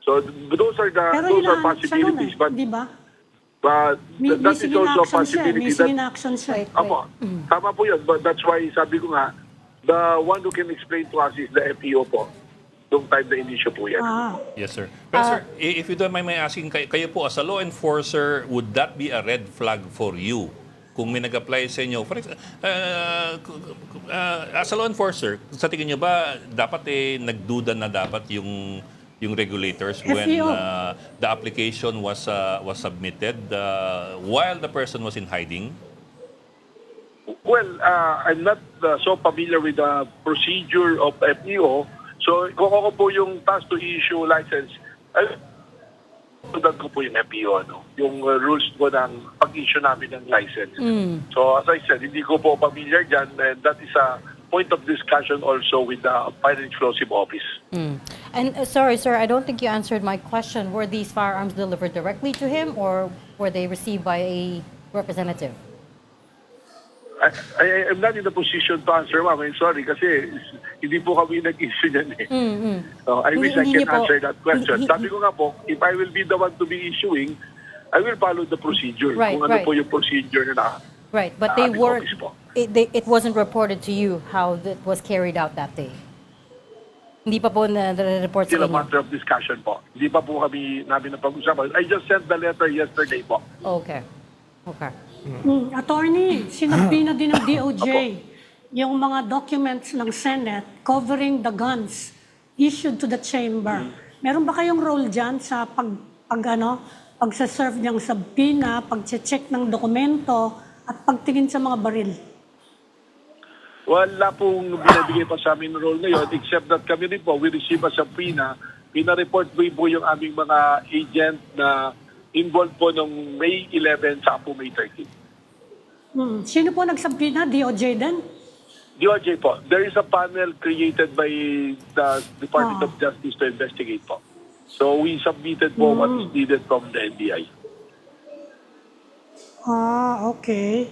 Speaker 6: So those are
Speaker 5: Pero
Speaker 6: those are
Speaker 5: hinahanap siya nun
Speaker 6: possibilities.
Speaker 5: eh, di ba?
Speaker 6: But that is also a possibility.
Speaker 5: Missing in action siya.
Speaker 6: Apo, tama po yun. But that's why sabi ko nga, the one who can explain to us is the FEO po. Noong time na inisyo po yan.
Speaker 1: Yes, sir. But sir, if you don't mind my asking, kayo po as a law enforcer, would that be a red flag for you? Kung may nag-apply sa inyo, for example, as a law enforcer, sa tingin nyo ba, dapat nagduda na dapat yung regulators when
Speaker 5: FEO.
Speaker 1: the application was submitted while the person was in hiding?
Speaker 6: Well, I'm not so familiar with the procedure of FEO. So, kung ako po yung task to issue license, sundan ko po yung FEO, yung rules po ng pag-issue namin ng license. So, as I said, hindi ko po familiar dyan, and that is a point of discussion also with the Fire and Explosive Office.
Speaker 2: And sorry, sir, I don't think you answered my question. Were these firearms delivered directly to him or were they received by a representative?
Speaker 6: I'm not in the position to answer, ma'am. I'm sorry kasi hindi po kami nag-issue yan eh. So, I wish I
Speaker 2: Hindi
Speaker 6: can
Speaker 2: niyo po-
Speaker 6: answer that question.
Speaker 2: Hindi-
Speaker 6: Sabi ko nga po, if I will be the one to be issuing, I will follow the procedure.
Speaker 2: Right,
Speaker 6: Kung ano
Speaker 2: right.
Speaker 6: po yung procedure na
Speaker 2: Right, but they
Speaker 6: aming
Speaker 2: weren't.
Speaker 6: office po.
Speaker 2: It wasn't reported to you how that was carried out that day. Hindi pa po na-report sa
Speaker 6: Still a
Speaker 2: inyo.
Speaker 6: matter of discussion po. Hindi pa po kami namin napag-usapan. I just sent the letter yesterday po.
Speaker 2: Okay. Okay.
Speaker 5: Attorney, sinabi na din ng DOJ yung mga documents ng Senate covering the guns issued to the chamber. Meron ba kayong role dyan sa pagsaserve niyang subpoena, pag-check ng dokumento, at pagtingin sa mga baril?
Speaker 6: Wala pong binibigay pa sa amin role ngayon except that kami rin po, we receive a subpoena. Pina-report po yung aming mga agent na involved po nung May 11 sa po May 13.
Speaker 5: Sino po nagsubpoena? DOJ din?
Speaker 6: DOJ po, there is a panel created by the Department of Justice to investigate po. So we submitted po what is needed from the NBI.
Speaker 5: Okay.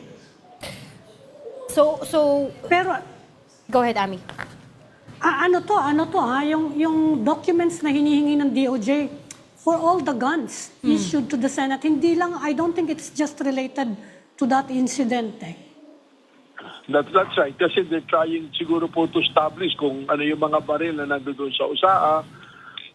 Speaker 2: So
Speaker 5: Pero
Speaker 2: go ahead, Ami.
Speaker 5: ano to yung documents na hinihingi ng DOJ for all the guns issued to the Senate, hindi lang, I don't think it's just related to that incident eh.
Speaker 6: That's right. Kasi they're trying siguro po to establish kung ano yung mga baril na nandoon sa USAA,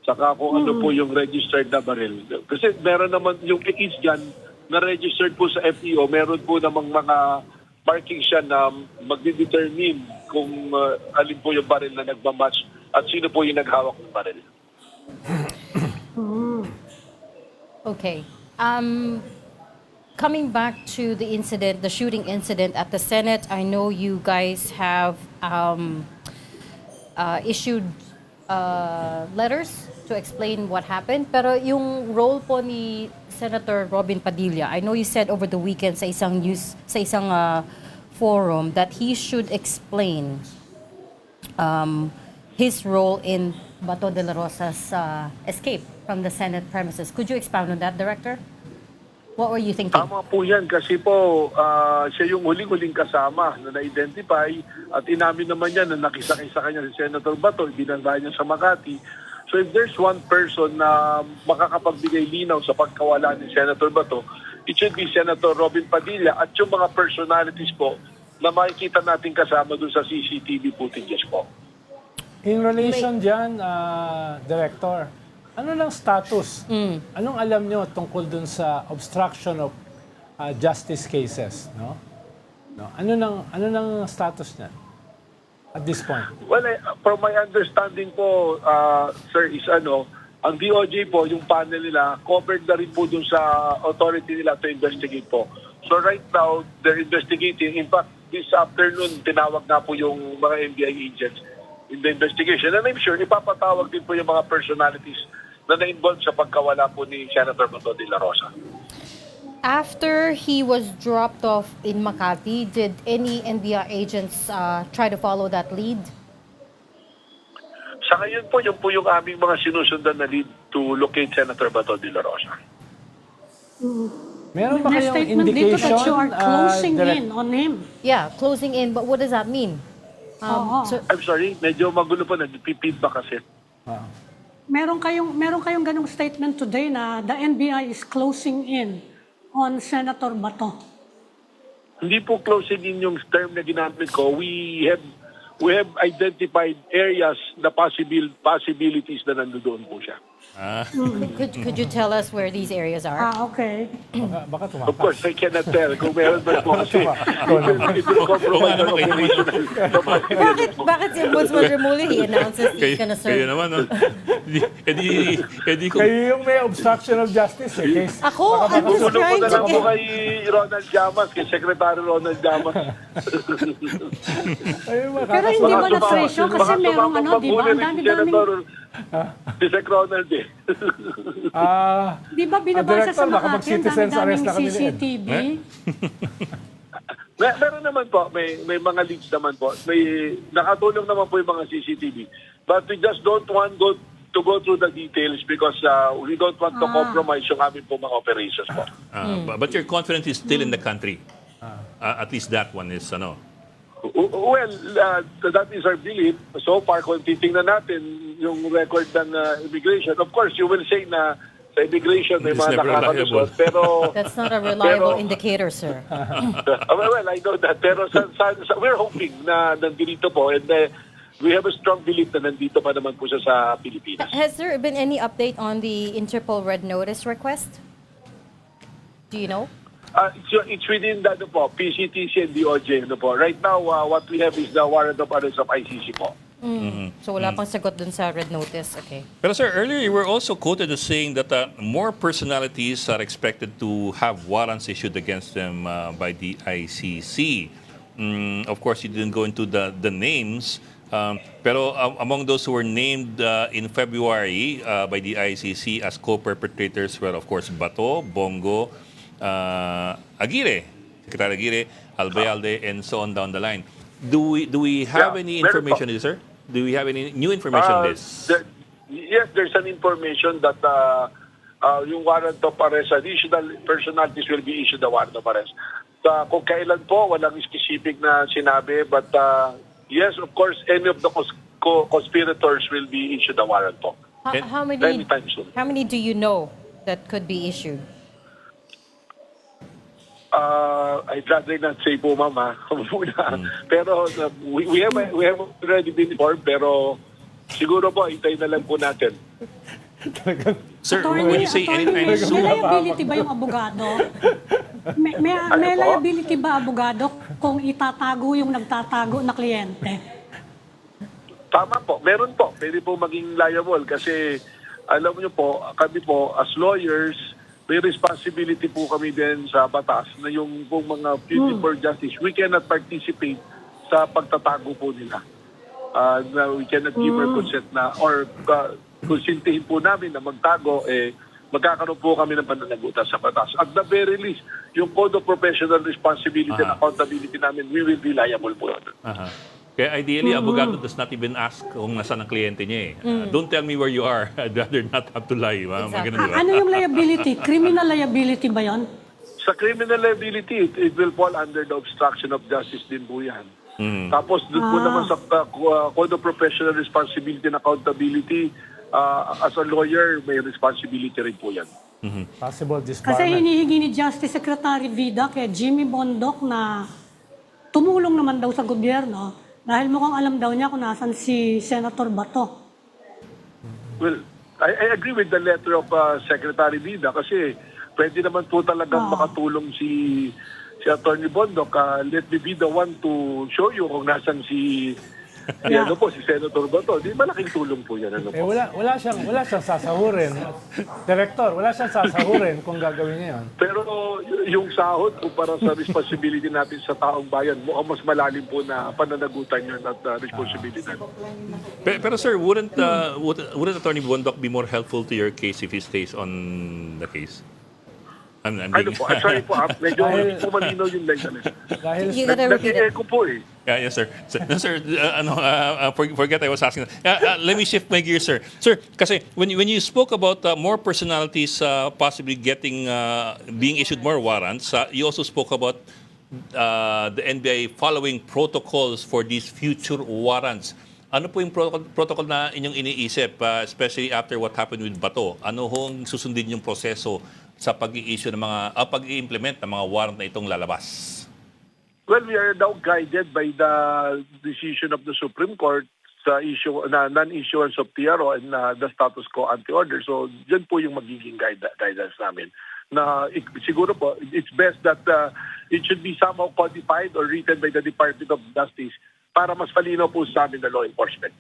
Speaker 6: saka kung ano po yung registered na baril. Kasi meron naman yung each gun na registered po sa FEO, meron po namang mga marking siya na magdi-determine kung alin po yung baril na nagmamatch at sino po yung naghawak ng baril.
Speaker 2: Okay. Coming back to the incident, the shooting incident at the Senate, I know you guys have issued letters to explain what happened. Pero yung role po ni Senator Robin Padilla, I know you said over the weekend sa isang forum that he should explain his role in Bato de la Rosa's escape from the Senate premises. Could you expound on that, Director? What were you thinking?
Speaker 6: Tama po yan kasi po siya yung huling-huling kasama na na-identify at inamin naman yan na nakisakay sa kanya si Senator Bato, binanda niya sa Makati. So if there's one person na makakapagbigay linaw sa pagkawala ni Senator Bato, it should be Senator Robin Padilla at yung mga personalities po na makikita natin kasama dun sa CCTV footages po.
Speaker 4: In relation dyan, Director, ano lang status? Anong alam nyo tungkol dun sa obstruction of justice cases? No? Ano nang status niyan at this point?
Speaker 6: Well, from my understanding po, sir, is ang DOJ po, yung panel nila, covered na rin po dun sa authority nila to investigate po. So right now, they're investigating. In fact, this afternoon, tinawag na po yung mga NBI agents in the investigation. And I'm sure ipapatawag din po yung mga personalities na na-involved sa pagkawala po ni Senator Bato de la Rosa.
Speaker 2: After he was dropped off in Makati, did any NBI agents try to follow that lead?
Speaker 6: Sa ngayon po, yun po yung aming mga sinusundan na lead to locate Senator Bato de la Rosa.
Speaker 4: Meron ba
Speaker 5: May
Speaker 4: kayong
Speaker 5: statement dito
Speaker 4: indication?
Speaker 5: that you are closing
Speaker 4: Direct-
Speaker 5: in on him.
Speaker 2: Yeah, closing in, but what does that mean?
Speaker 5: Oo.
Speaker 2: So,
Speaker 6: I'm sorry, medyo magulo po, nag-feedback kasi.
Speaker 5: Meron kayong ganong statement today na the NBI is closing in on Senator Bato.
Speaker 6: Hindi po closing in yung term na ginamit ko. We have identified areas na possibilities na nandoon po siya.
Speaker 2: could you tell us where these areas are?
Speaker 5: Okay.
Speaker 4: Baka tumakas.
Speaker 6: Of course, I cannot tell. Kung meron ba po kasi, it will compromise our operational
Speaker 2: Bakit si Ombudsman Remulla, he announces he's gonna serve?
Speaker 1: Kayo naman, no? Edi kung...
Speaker 4: Kayo yung may obstruction of justice eh. Case.
Speaker 2: Ako, I'm just
Speaker 6: Tulong ko
Speaker 2: trying
Speaker 6: na
Speaker 2: to
Speaker 6: lang po
Speaker 2: get...
Speaker 6: kay Ronald Llamas, kay Secretary Ronald Llamas.
Speaker 5: Pero hindi mo na-presyo kasi merong di ba? Ang dami-daming...
Speaker 6: Si Sec Ronald eh.
Speaker 5: Di ba binabasa sa
Speaker 4: Director, baka
Speaker 5: Makati, ang
Speaker 4: mag-citizen's
Speaker 5: dami-daming
Speaker 4: arrest na kami din.
Speaker 5: CCTV?
Speaker 6: Meron naman po, may mga leads naman po. May nakatulong naman po yung mga CCTV. But we just don't want to go through the details because we don't want to compromise yung aming po mga operations po.
Speaker 1: But your confidence is still in the country. At least that one is,
Speaker 6: Well, that is our belief. So far, kung titingnan natin yung record ng immigration, of course, you will say na sa immigration may
Speaker 1: It's
Speaker 6: mga
Speaker 1: never
Speaker 6: nakakalusot. Pero,
Speaker 2: That's not a reliable
Speaker 6: Pero-
Speaker 2: indicator, sir.
Speaker 6: well, I know that. Pero we're hoping na nandito po and we have a strong belief na nandito pa naman po siya sa Pilipinas.
Speaker 2: Has there been any update on the Interpol Red Notice request? Do you know?
Speaker 6: It's within the PCTC and DOJ. Po. Right now, what we have is the warrant of arrest of ICC po.
Speaker 2: So wala pang sagot dun sa Red Notice. Okay.
Speaker 1: But sir, earlier you were also quoted as saying that more personalities are expected to have warrants issued against them by the ICC. Of course, you didn't go into the names, pero among those who were named in February by the ICC as co-perpetrators were, of course, Bato, Bongo, Aguirre, Secretary Aguirre, Albayalde, and so on down the line. Do we have any
Speaker 6: meron
Speaker 1: information on this, sir? Do we have any new information on this?
Speaker 6: Yes, there's an information that yung warrant of arrest, additional personalities will be issued the warrant of arrest. Kung kailan po, walang specific na sinabi, but yes, of course, any of the conspirators will be issued the warrant po.
Speaker 2: How many?
Speaker 6: Anytime soon.
Speaker 2: How many do you know that could be issued?
Speaker 6: I'd rather not say po, Mama. Pero we have already been informed, pero siguro po, hintayin na lang po natin.
Speaker 1: Sir, when you say anytime
Speaker 5: May
Speaker 1: soon,
Speaker 5: liability ba yung abogado? May liability ba abogado kung itatago yung nagtatago na kliyente?
Speaker 6: Tama po, meron po. Pwede po maging liable kasi alam niyo po, kami po as lawyers, may responsibility po kami din sa batas na yung pong mga fugitive for justice, we cannot participate sa pagtatago po nila. Na we cannot give our consent na or konsintihin po namin na magtago, magkakaroon po kami ng pananagutan sa batas. At the very least, yung Code of Professional Responsibility and Accountability namin, we will be liable po.
Speaker 1: kaya ideally, abogado does not even ask kung nasaan ang kliyente niya eh. Don't tell me where you are. I'd rather not have to lie.
Speaker 2: Exactly.
Speaker 1: Ganun, di ba?
Speaker 5: Ano yung liability? Criminal liability ba yon?
Speaker 6: Sa criminal liability, it will fall under the obstruction of justice din po yan. Tapos doon po naman sa Code of Professional Responsibility and Accountability, as a lawyer, may responsibility rin po yan.
Speaker 4: Possible
Speaker 5: Kasi
Speaker 4: disbarment.
Speaker 5: hinihingi ni Justice Secretary Vida kay Jimmy Bondoc na tumulong naman daw sa gobyerno dahil mukhang alam daw niya kung nasan si Senator Bato.
Speaker 6: Well, I agree with the letter of Secretary Vida kasi pwede naman po talagang makatulong si Attorney Bondoc. Let me be the one to show you kung nasan si Ano po, si Senator Bato, di malaking tulong po yan. Ano
Speaker 4: Eh
Speaker 6: po.
Speaker 4: wala siyang sasahurin. Director, wala siyang sasahurin kung gagawin niya 'yon.
Speaker 6: Pero yung sahod po para sa responsibility natin sa taong bayan, mukhang mas malalim po na pananagutan yun at responsibilidad.
Speaker 1: Pero sir, wouldn't Attorney Bondoc be more helpful to your case if he stays on the case? I'm
Speaker 6: Ano
Speaker 1: being-
Speaker 6: po, sorry po, medyo hindi po malinaw yung line na
Speaker 4: Dahil
Speaker 2: You gotta repeat it.
Speaker 6: Nag-echo po eh.
Speaker 1: Yeah, yes, sir. No, sir, forget I was asking. Let me shift my gear, sir. Sir, kasi when you spoke about more personalities possibly being issued more warrants, you also spoke about the NBI following protocols for these future warrants. Ano po yung protocol na inyong iniisip, especially after what happened with Bato? Ano hong susundin yung proseso sa pag-i-issue ng pag-i-implement ng mga warrant na itong lalabas?
Speaker 6: Well, we are now guided by the decision of the Supreme Court sa non-issuance of TRO and the status quo anti-order. So, dyan po yung magiging guidance namin. Na siguro po, it's best that it should be somehow codified or written by the Department of Justice para mas malinaw po sa amin na law enforcement.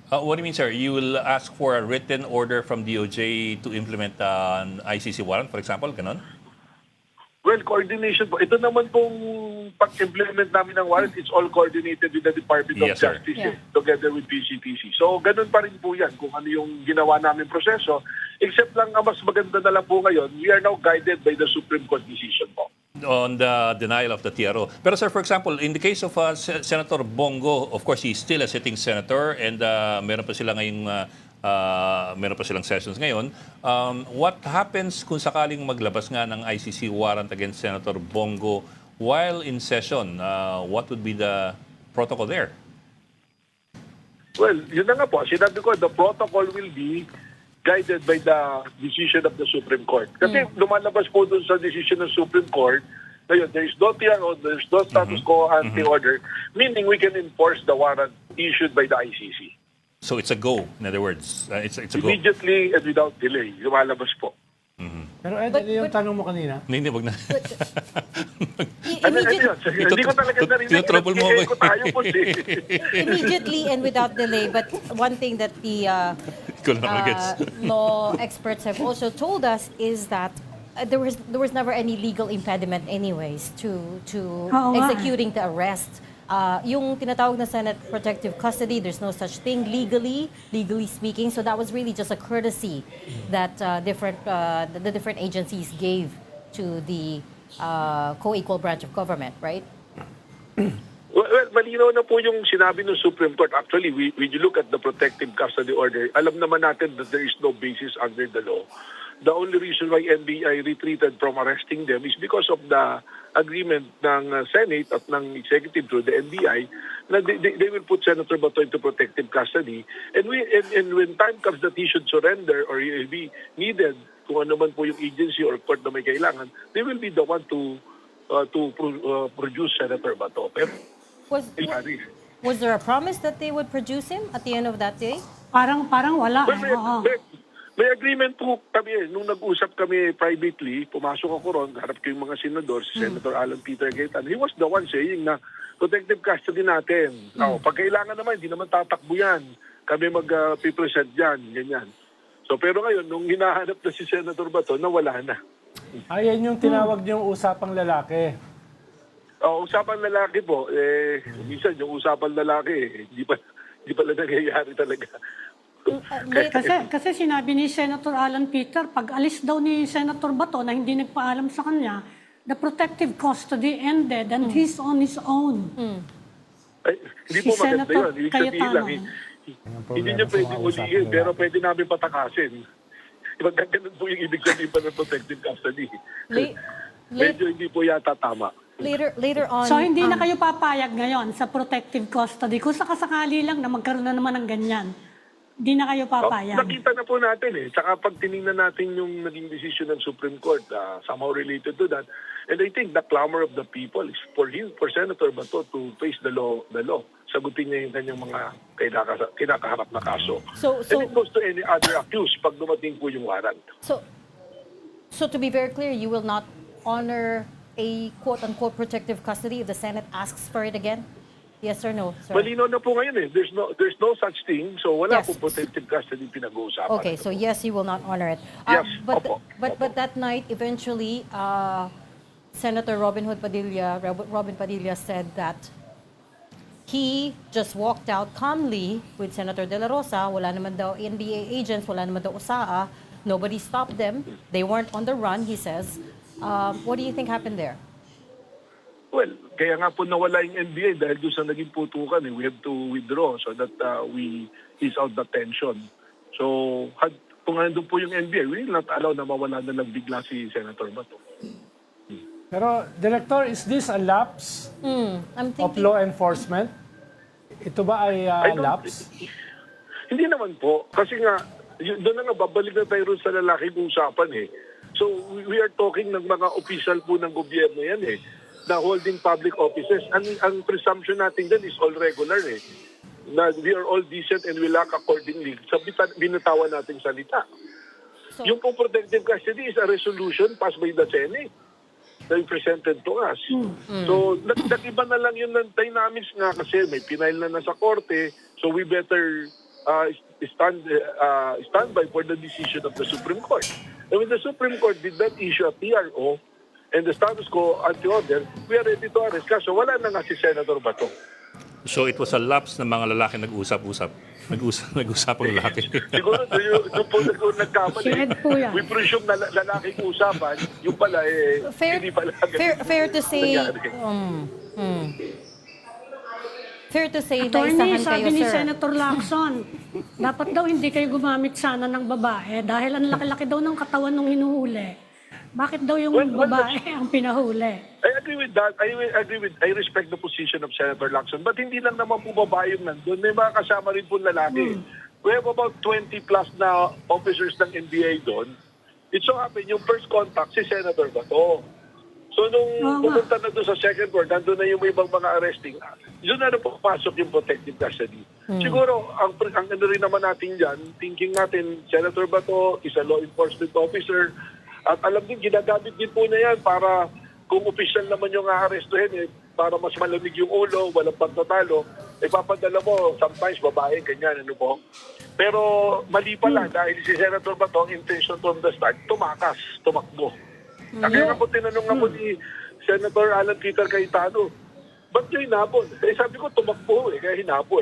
Speaker 1: What do you mean, sir? You will ask for a written order from DOJ to implement an ICC warrant, for example, ganon?
Speaker 6: Well, coordination po. Ito naman pong pag-implement namin ng warrant, it's all coordinated with the Department of
Speaker 1: Yes, sir.
Speaker 6: Justice
Speaker 2: Yeah.
Speaker 6: together with PCTC. So, ganun pa rin po yan kung ano yung ginawa namin proseso. Except lang, ang mas maganda na lang po ngayon, we are now guided by the Supreme Court decision po.
Speaker 1: On the denial of the TRO. Pero sir, for example, in the case of Senator Bongo, of course, he's still a sitting senator and meron pa sila ngayong meron pa silang sessions ngayon. What happens kung sakaling maglabas nga ng ICC warrant against Senator Bongo while in session? What would be the protocol there?
Speaker 6: Well, yun na nga po. Sinabi ko, the protocol will be guided by the decision of the Supreme Court. Kasi lumalabas po dun sa decision ng Supreme Court, ngayon, there is no TRO, there is no status quo anti-order, meaning we can enforce the warrant issued by the ICC.
Speaker 1: So it's a go, in other words. It's a go.
Speaker 6: Immediately and without delay, lumalabas po.
Speaker 4: Pero Ed,
Speaker 2: But-
Speaker 4: yung tanong mo kanina,
Speaker 1: Hindi, wag na.
Speaker 6: Ano yun? Hindi ko talaga narinig.
Speaker 1: Tinotrouble mo ako eh.
Speaker 6: Nag-echo tayo po eh.
Speaker 2: Immediately and without delay. But one thing that the
Speaker 1: Ikaw lang gets.
Speaker 2: law experts have also told us is that there was never any legal impediment anyways to
Speaker 5: Oo nga.
Speaker 2: executing the arrest. Yung tinatawag na Senate protective custody, there's no such thing legally speaking. So that was really just a courtesy that the different agencies gave to the co-equal branch of government, right?
Speaker 6: Well, malinaw na po yung sinabi ng Supreme Court. Actually, when you look at the protective custody order, alam naman natin that there is no basis under the law. The only reason why NBI retreated from arresting them is because of the agreement ng Senate at ng Executive through the NBI na they will put Senator Bato into protective custody. And when time comes that he should surrender or he will be needed, kung ano man po yung agency or court na may kailangan, they will be the one to produce Senator Bato. Pero,
Speaker 2: Was there a promise that they would produce him at the end of that day?
Speaker 5: Parang wala.
Speaker 6: well,
Speaker 5: Oo.
Speaker 6: may agreement po kami. Nung nag-usap kami privately, pumasok ako ron, harap ko yung mga senador, si Senator Alan Peter Cayetano. He was the one saying na protective custody natin. Pag kailangan naman, hindi naman tatakbo yan. Kami mag-present dyan, ganyan. So, pero ngayon, nung hinahanap na si Senator Bato, nawala na.
Speaker 4: ayan yung tinawag niyong usapang lalaki.
Speaker 6: Usapang lalaki po, minsan yung usapang lalaki, hindi pala nangyayari talaga.
Speaker 5: Kasi sinabi ni Senator Alan Peter, pag alis daw ni Senator Bato na hindi nagpaalam sa kanya, the protective custody ended and he's on his own.
Speaker 6: Ay, hindi
Speaker 5: Si
Speaker 6: po maganda
Speaker 5: Senator
Speaker 6: yun. Ibig sabihin
Speaker 5: Cayetano.
Speaker 6: lang, hindi nyo pwedeng ulihin, pero pwede namin patakasin. Ganun po yung ibig sabihin pa ng protective custody. Medyo hindi po yata tama.
Speaker 2: Later on.
Speaker 5: So hindi na kayo papayag ngayon sa protective custody. Kung sakasakali lang na magkaroon na naman ng ganyan, hindi na kayo papayag.
Speaker 6: Nakita na po natin eh. Tsaka pag tinignan natin yung naging decision ng Supreme Court, somehow related to that. And I think the clamor of the people is for Senator Bato to face the law. Sagutin niya yung kanyang mga kinakaharap na kaso. And it goes to any other accused pag dumating po yung warrant.
Speaker 2: So to be very clear, you will not honor a quote-unquote protective custody if the Senate asks for it again? Yes or no, sir?
Speaker 6: Malinaw na po ngayon eh. There's no such thing. So wala
Speaker 2: Yes.
Speaker 6: pong protective custody pinag-uusapan.
Speaker 2: Okay, so yes, you will not honor it.
Speaker 6: Yes,
Speaker 2: But,
Speaker 6: opo.
Speaker 2: but that night, eventually, Senator Robin Padilla said that he just walked out calmly with Senator De La Rosa. Wala naman daw NBA agents, wala naman daw USAA. Nobody stopped them. They weren't on the run, he says. What do you think happened there?
Speaker 6: Well, kaya nga po nawala yung NBA dahil doon sa naging putukan. We have to withdraw so that we ease out the tension. So, kung nandun po yung NBA, we will not allow na mawala na lang bigla si Senator Bato.
Speaker 4: Pero, Director, is this a lapse
Speaker 2: I'm
Speaker 4: of
Speaker 2: thinking,
Speaker 4: law enforcement? Ito ba ay
Speaker 6: I don't-
Speaker 4: lapse?
Speaker 6: Hindi naman po. Kasi nga, doon na nga, babalik na tayo rin sa lalaking usapan eh. So, we are talking ng mga official po ng gobyerno yan eh, na holding public offices. Ang presumption natin dyan is all regular eh. Na we are all decent and we act accordingly sa binatawan nating salita.
Speaker 2: So-
Speaker 6: Yung pong protective custody is a resolution passed by the Senate na presented to us. So, nag-iba na lang yung dynamics nga kasi may pinail na nasa korte, so we better stand by for the decision of the Supreme Court. And when the Supreme Court did not issue a PRO and the status quo anti-order, we are ready to arrest. Kaso wala na nga si Senator Bato.
Speaker 1: So it was a lapse ng mga lalaki nag-usap-usap. Nag-usapang lalaki.
Speaker 6: Siguro doon po nagkamali.
Speaker 5: Si Ed po yan.
Speaker 6: We presume na lalaking usapan, yung pala hindi pala.
Speaker 2: fair to say,
Speaker 6: nangyari.
Speaker 2: fair to say,
Speaker 5: Attorney,
Speaker 2: naisahan kayo,
Speaker 5: sabi ni
Speaker 2: sir.
Speaker 5: Senator Lacson, dapat daw hindi kayo gumamit sana ng babae dahil ang laki-laki daw ng katawan ng hinuhuli. Bakit daw yung
Speaker 6: Well,
Speaker 5: babae ang pinahuli?
Speaker 6: I agree with that. I respect the position of Senator Lacson. But hindi lang naman po babae yung nandun. May mga kasama rin po lalaki. We have about 20 plus na officers ng NBI doon. It so happened, yung first contact, si Senator Bato. So nung pumunta na doon sa second court, nandun na yung ibang mga arresting. Yun na papasok yung protective custody. Siguro, ang ano rin naman natin dyan, thinking natin, Senator Bato is a law enforcement officer. At alam din, ginagamit din po na yan para kung official naman yung aarestuhin, para mas malamig yung ulo, walang pagtatalo, papadala mo, sometimes babae, ganyan, ano po. Pero mali pala dahil si Senator Bato, ang intention from the start, tumakbo. Kaya nga po tinanong nga po ni Senator Alan Peter Cayetano, ba't nyo hinabol? Sabi ko, tumakbo kaya hinabol.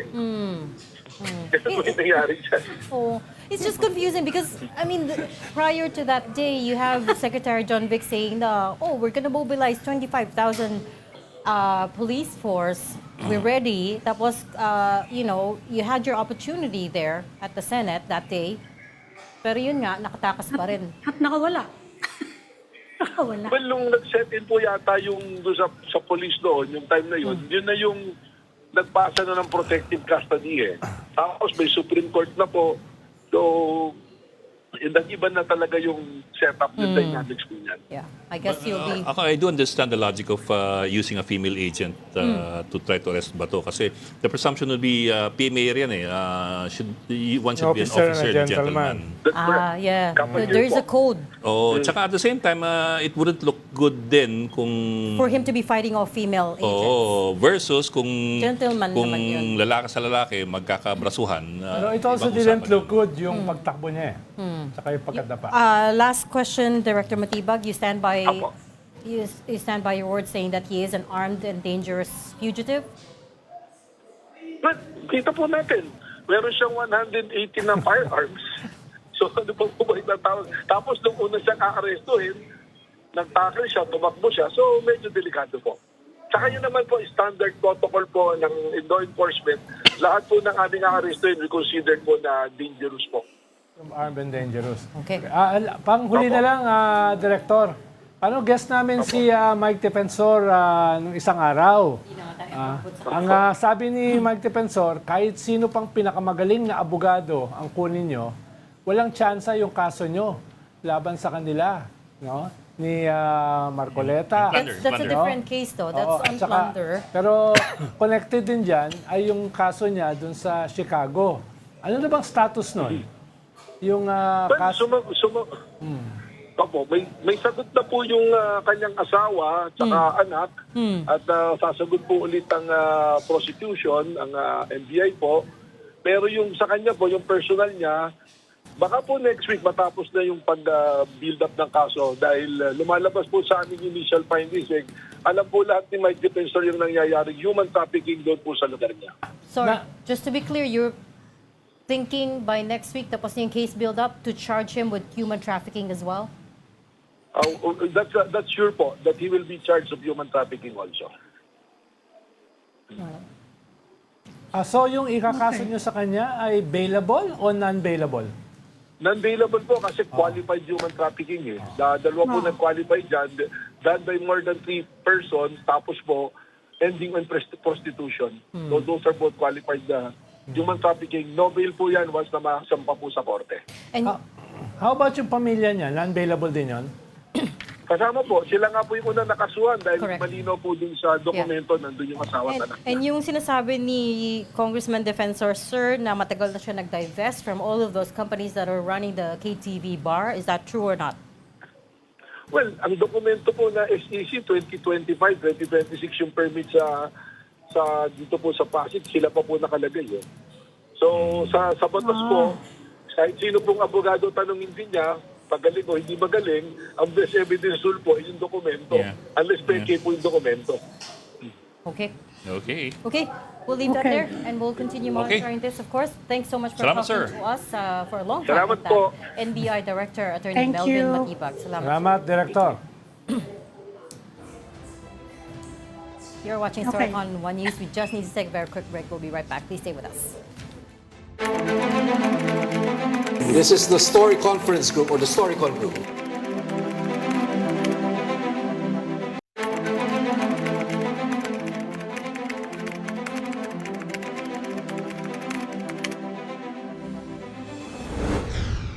Speaker 6: Kasi po yung nangyari dyan.
Speaker 2: Oh, it's just confusing because, I mean, prior to that day, you have Secretary John Vic saying, we're going to mobilize 25,000 police force. We're ready. Tapos, you had your opportunity there at the Senate that day. Pero yun nga, nakatakas pa rin.
Speaker 5: At nakawala. Nakawala.
Speaker 6: Well, nung nag-set in po yata yung doon sa police doon, yung time na yun, yun na yung nagpasa na ng protective custody Tapos may Supreme Court na po. So, nag-iba na talaga yung setup, yung dynamics po niyan.
Speaker 2: Yeah, I guess you'll be...
Speaker 1: I do understand the logic of using a female agent to try to arrest Bato kasi the presumption would be PMA yan one should be an
Speaker 4: Officer
Speaker 1: officer
Speaker 4: and a
Speaker 1: and gentleman.
Speaker 6: That's correct.
Speaker 2: yeah.
Speaker 6: Kapag
Speaker 2: There's
Speaker 6: yun
Speaker 2: a
Speaker 6: po.
Speaker 2: code
Speaker 1: Oh, tsaka at the same time, it wouldn't look good din kung
Speaker 2: for him to be fighting off female agents.
Speaker 1: versus kung
Speaker 2: Gentleman naman yun.
Speaker 1: lalaki sa lalaki magkakabrasuhan.
Speaker 4: Pero it also
Speaker 1: ibang
Speaker 4: didn't
Speaker 1: usapan
Speaker 4: look good yung pagtakbo niya Tsaka yung pagkadapa.
Speaker 2: Last question, Director Matibag. You stand by
Speaker 6: Apo.
Speaker 2: you stand by your word saying that he is an armed and dangerous fugitive.
Speaker 6: But kita po natin, meron siyang 180 na firearms. So ano pa po ba itatawag? Tapos nung una siyang aarestuhin, nag-tackle siya, tumakbo siya. So medyo delikado po. Saka yun naman po, standard protocol po ng law enforcement. Lahat po ng aming aarestuhin, we consider po na dangerous po.
Speaker 4: Yung armed and dangerous.
Speaker 2: Okay.
Speaker 4: Panghuli na lang, Director. Ano, guest namin si Mike Defensor nung isang araw. Ang sabi ni Mike Defensor, kahit sino pang pinakamagaling na abogado ang kunin nyo, walang tsansa yung kaso nyo laban sa kanila. No? Ni Marcoleta.
Speaker 1: Plunder.
Speaker 2: That's a different case though. That's
Speaker 4: Oo,
Speaker 2: on
Speaker 4: at saka-
Speaker 2: plunder.
Speaker 4: Pero connected din dyan ay yung kaso niya dun sa Chicago. Ano na bang status nun? Yung
Speaker 6: But
Speaker 4: kaso...
Speaker 6: Opo, may sagot na po yung kanyang asawa at anak at sasagot po ulit ang prosecution, ang NBI po. Pero yung sa kanya po, yung personal niya, baka po next week matapos na yung pag-build up ng kaso dahil lumalabas po sa aming initial findings. Alam po lahat ni Mike Defensor yung nangyayari, human trafficking doon po sa lugar niya.
Speaker 2: So, just to be clear, you're thinking by next week, tapos yung case build up to charge him with human trafficking as well?
Speaker 6: That's sure po that he will be charged of human trafficking also.
Speaker 4: So yung ikakaso nyo sa kanya ay bailable o non-bailable?
Speaker 6: Non-bailable po kasi qualified human trafficking eh. Dalawa po nag-qualify dyan, done by more than 3 persons, tapos po ending on prostitution. So those are both qualified human trafficking. No bail po yan once na masampa po sa korte.
Speaker 2: And
Speaker 4: How about yung pamilya niya? Non-bailable din yon?
Speaker 6: Kasama po, sila nga po yung unang nakasuhan dahil
Speaker 2: Correct.
Speaker 6: malinaw po dun sa dokumento, nandun yung asawa at anak.
Speaker 2: and yung sinasabi ni Congressman Defensor, sir, na matagal na siya nag-divest from all of those companies that are running the KTV bar, is that true or not?
Speaker 6: Well, ang dokumento po na SEC 2025, 2026 yung permit sa dito po sa Pasig, sila pa po nakalagay. Eh. So sa batas po, kahit sino pong abogado tanongin din niya, pagaling o hindi magaling, ang best evidence rule po ay yung dokumento.
Speaker 1: Yeah.
Speaker 6: Unless peke po yung dokumento.
Speaker 2: Okay.
Speaker 1: Okay.
Speaker 2: Okay, we'll leave that
Speaker 5: Okay.
Speaker 2: there and we'll continue
Speaker 1: Okay.
Speaker 2: monitoring this, of course. Thanks so much for
Speaker 1: Salamat,
Speaker 2: talking
Speaker 1: sir.
Speaker 2: to us for a long time.
Speaker 6: Salamat
Speaker 2: with
Speaker 6: po.
Speaker 2: that. NBI Director, Attorney
Speaker 5: Thank
Speaker 2: Melvin
Speaker 5: you.
Speaker 2: Matibag. Salamat.
Speaker 4: Salamat, Director.
Speaker 2: You're watching
Speaker 5: Okay.
Speaker 2: Story on One News. We just need to take a very quick break. We'll be right back. Please stay with us.
Speaker 7: This is the Story Conference Group or the Storycon Group.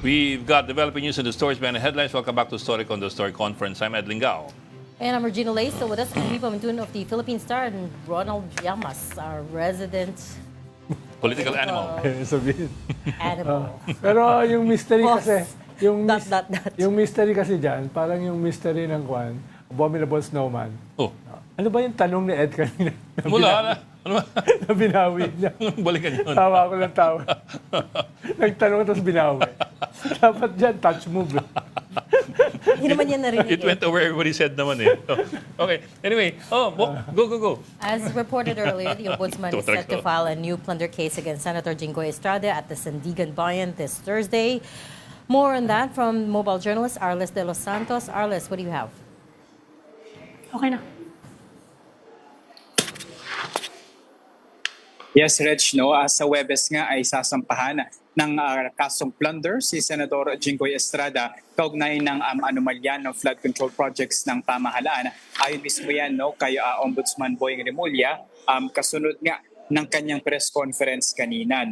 Speaker 1: We've got developing news in the stories behind the headlines. Welcome back to Story on the Story Conference. I'm Ed Lingao.
Speaker 2: And I'm Regina Lay. Still with us, Henry Pamintun of the Philippine Star and Ronald Llamas, our resident
Speaker 1: Political animal.
Speaker 4: Sabihin.
Speaker 2: animal.
Speaker 4: Pero yung mystery
Speaker 2: Boss.
Speaker 4: kasi, yung,
Speaker 2: Dot.
Speaker 4: yung mystery kasi dyan, parang yung mystery ng Kwan, Abominable Snowman.
Speaker 1: Oh,
Speaker 4: Ano ba yung tanong ni Ed kanina?
Speaker 1: wala na. Ano ba?
Speaker 4: Na binawi niya.
Speaker 1: Balikan yun.
Speaker 4: Tawa ko ng tawa. Nagtanong tapos binawi. Dapat dyan, touch move.
Speaker 2: Hindi naman yan narinig.
Speaker 1: It went over everybody said naman eh. Okay. Anyway, go.
Speaker 2: As reported earlier, the Ombudsman is set to file a new plunder case against Senator Jinggoy Estrada at the Sandigan Bayan this Thursday. More on that from mobile journalist Arles de los Santos. Arles, what do you have?
Speaker 5: Okay na.
Speaker 8: Yes, Reg, no? Sa Webes nga ay sasampahan ng kasong plunder si Senador Jinggoy Estrada kaugnay ng anomalya ng flood control projects ng pamahalaan. Ayon mismo yan kay Ombudsman Boying Remulla, kasunod nga ng kanyang press conference kanina.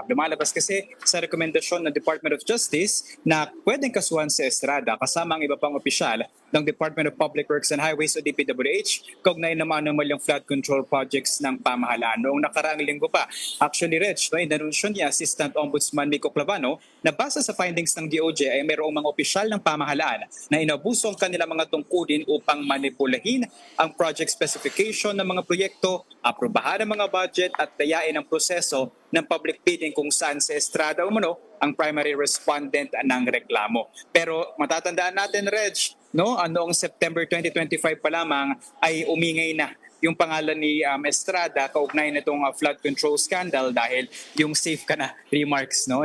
Speaker 8: Lumalabas kasi sa rekomendasyon ng Department of Justice na pwedeng kasuhan si Estrada kasama ang iba pang opisyal ng Department of Public Works and Highways o DPWH kaugnay ng mga anomalyang flood control projects ng pamahalaan. Noong nakaraang linggo pa, actually, Reg, inanunsyo niya Assistant Ombudsman Mico Clavano na base sa findings ng DOJ ay mayroong mga opisyal ng pamahalaan na inabuso ang kanilang mga tungkulin upang manipulahin ang project specification ng mga proyekto, aprobahan ang mga budget at dayain ang proseso ng public bidding kung saan si Estrada ang primary respondent ng reklamo. Pero matatandaan natin, Reg, noong September 2025 pa lamang ay umingay na yung pangalan ni Estrada kaugnay nitong flood control scandal dahil yung safe ka na remarks na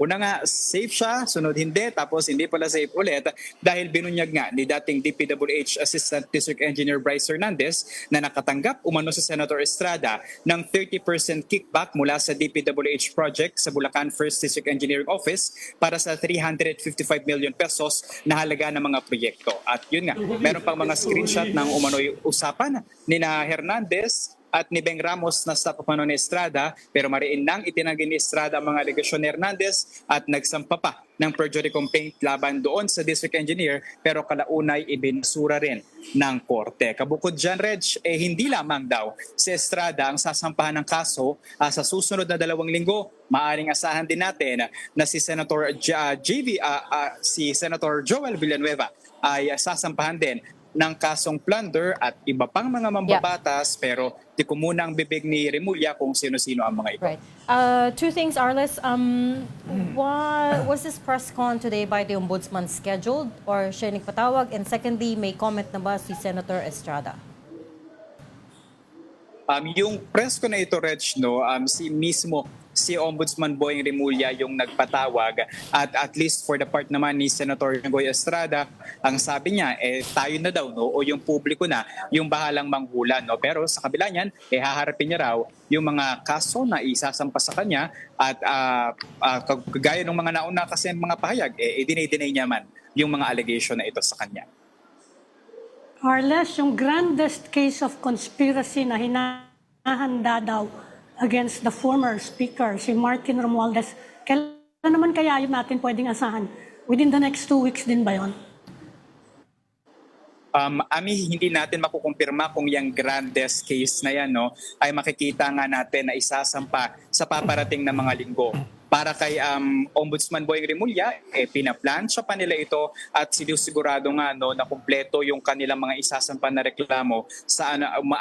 Speaker 8: una nga safe siya, sunod hindi, tapos hindi pala safe ulit dahil binunyag nga ni dating DPWH Assistant District Engineer Bryce Hernandez na nakatanggap umano sa Senator Estrada ng 30% kickback mula sa DPWH project sa Bulacan First District Engineering Office para sa 355 million pesos na halaga ng mga proyekto. At yun nga, meron pang mga screenshot ng umano'y usapan ni Hernandez at ni Beng Ramos na staff of ni Estrada, pero mariin nang itinanggi ni Estrada ang mga alegasyon ni Hernandez at nagsampa pa ng perjury complaint laban doon sa district engineer, pero kalaunay ibinasura rin ng korte. Kabukod dyan, Reg, hindi lamang daw si Estrada ang sasampahan ng kaso. Sa susunod na 2 linggo, maaring asahan din natin na si Senator si Senator Joel Villanueva ay sasampahan din ng kasong plunder at iba pang mga mambabatas, pero di ko muna ang bibig ni Remulla kung sino-sino ang mga ito.
Speaker 2: Right. Two things, Arles. Was this press con today by the Ombudsman scheduled or siya nagpatawag? And secondly, may comment na ba si Senator Estrada?
Speaker 8: Yung press ko na ito, Reg, si Ombudsman Boying Remulla yung nagpatawag, at least for the part naman ni Senator Jinggoy Estrada, ang sabi niya, tayo na daw, no, o yung publiko na yung bahalang manghula, no. Pero sa kabila niyan, haharapin niya raw yung mga kaso na isasampa sa kanya, at kagaya ng mga nauna kasi mga pahayag, dinay niya man yung mga allegation na ito sa kanya.
Speaker 5: Arles, yung grandest case of conspiracy na hinahanda daw against the former speaker, si Martin Romualdez, kailan naman kaya yun natin pwedeng asahan? Within the next 2 weeks din ba yun?
Speaker 8: Hindi natin makukumpirma kung yung grandest case na yan, no, ay makikita nga natin na isasampa sa paparating na mga linggo. Para kay Ombudsman Boying Remulla, pinaplansya pa nila ito at sinisigurado nga, no, na kumpleto yung kanilang mga isasampa na reklamo sa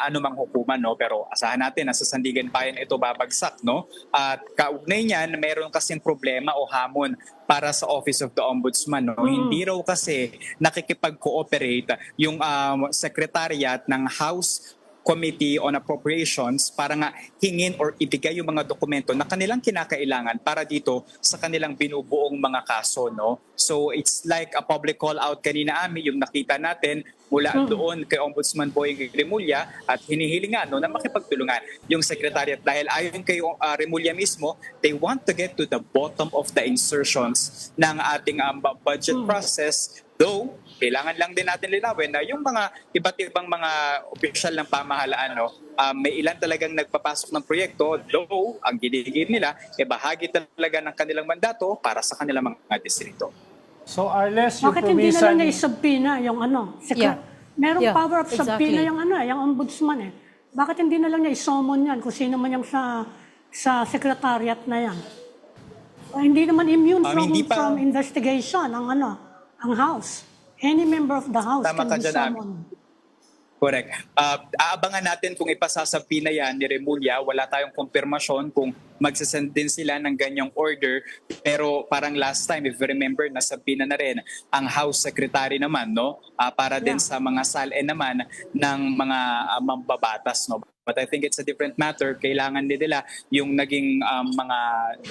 Speaker 8: anumang hukuman, no. Pero asahan natin na sa Sandigan Bayan ito babagsak, no. At kaugnay niyan, meron kasing problema o hamon para sa Office of the Ombudsman, no. Hindi raw kasi nakikipag-cooperate yung secretariat ng House Committee on Appropriations para nga hingin or ibigay yung mga dokumento na kanilang kinakailangan para dito sa kanilang binubuong mga kaso, no. So it's like a public call out kanina, yung nakita natin mula doon kay Ombudsman Boying Remulla, at hinihiling nga, no, na makipagtulungan yung secretariat dahil ayon kay Remulla mismo, they want to get to the bottom of the insertions ng ating budget process. Though, kailangan lang din natin linawin na yung mga iba't ibang mga opisyal ng pamahalaan, no, may ilan talagang nagpapasok ng proyekto, though ang giligid nila, bahagi talaga ng kanilang mandato para sa kanilang mga distrito.
Speaker 4: So, Arles, yung
Speaker 5: Bakit hindi na
Speaker 4: promisa
Speaker 5: lang
Speaker 4: ni...
Speaker 5: na-subpoena yung Merong power of subpoena yung ombudsman eh. Bakit hindi na lang niya i-summon yan kung sino man yung sa secretariat na yan? Hindi naman immune from investigation ang House. Any member of the House
Speaker 8: Tama
Speaker 5: can be
Speaker 8: ka dyan,
Speaker 5: summoned.
Speaker 8: Correct. Aabangan natin kung ipasasabina yan ni Remulla. Wala tayong konfirmasyon kung magsasend din sila ng ganyang order. Pero parang last time, if you remember, nasabina na rin ang House Secretary naman, no? Para din sa mga SALE naman ng mga mambabatas, no? But I think it's a different matter. Kailangan din nila yung naging mga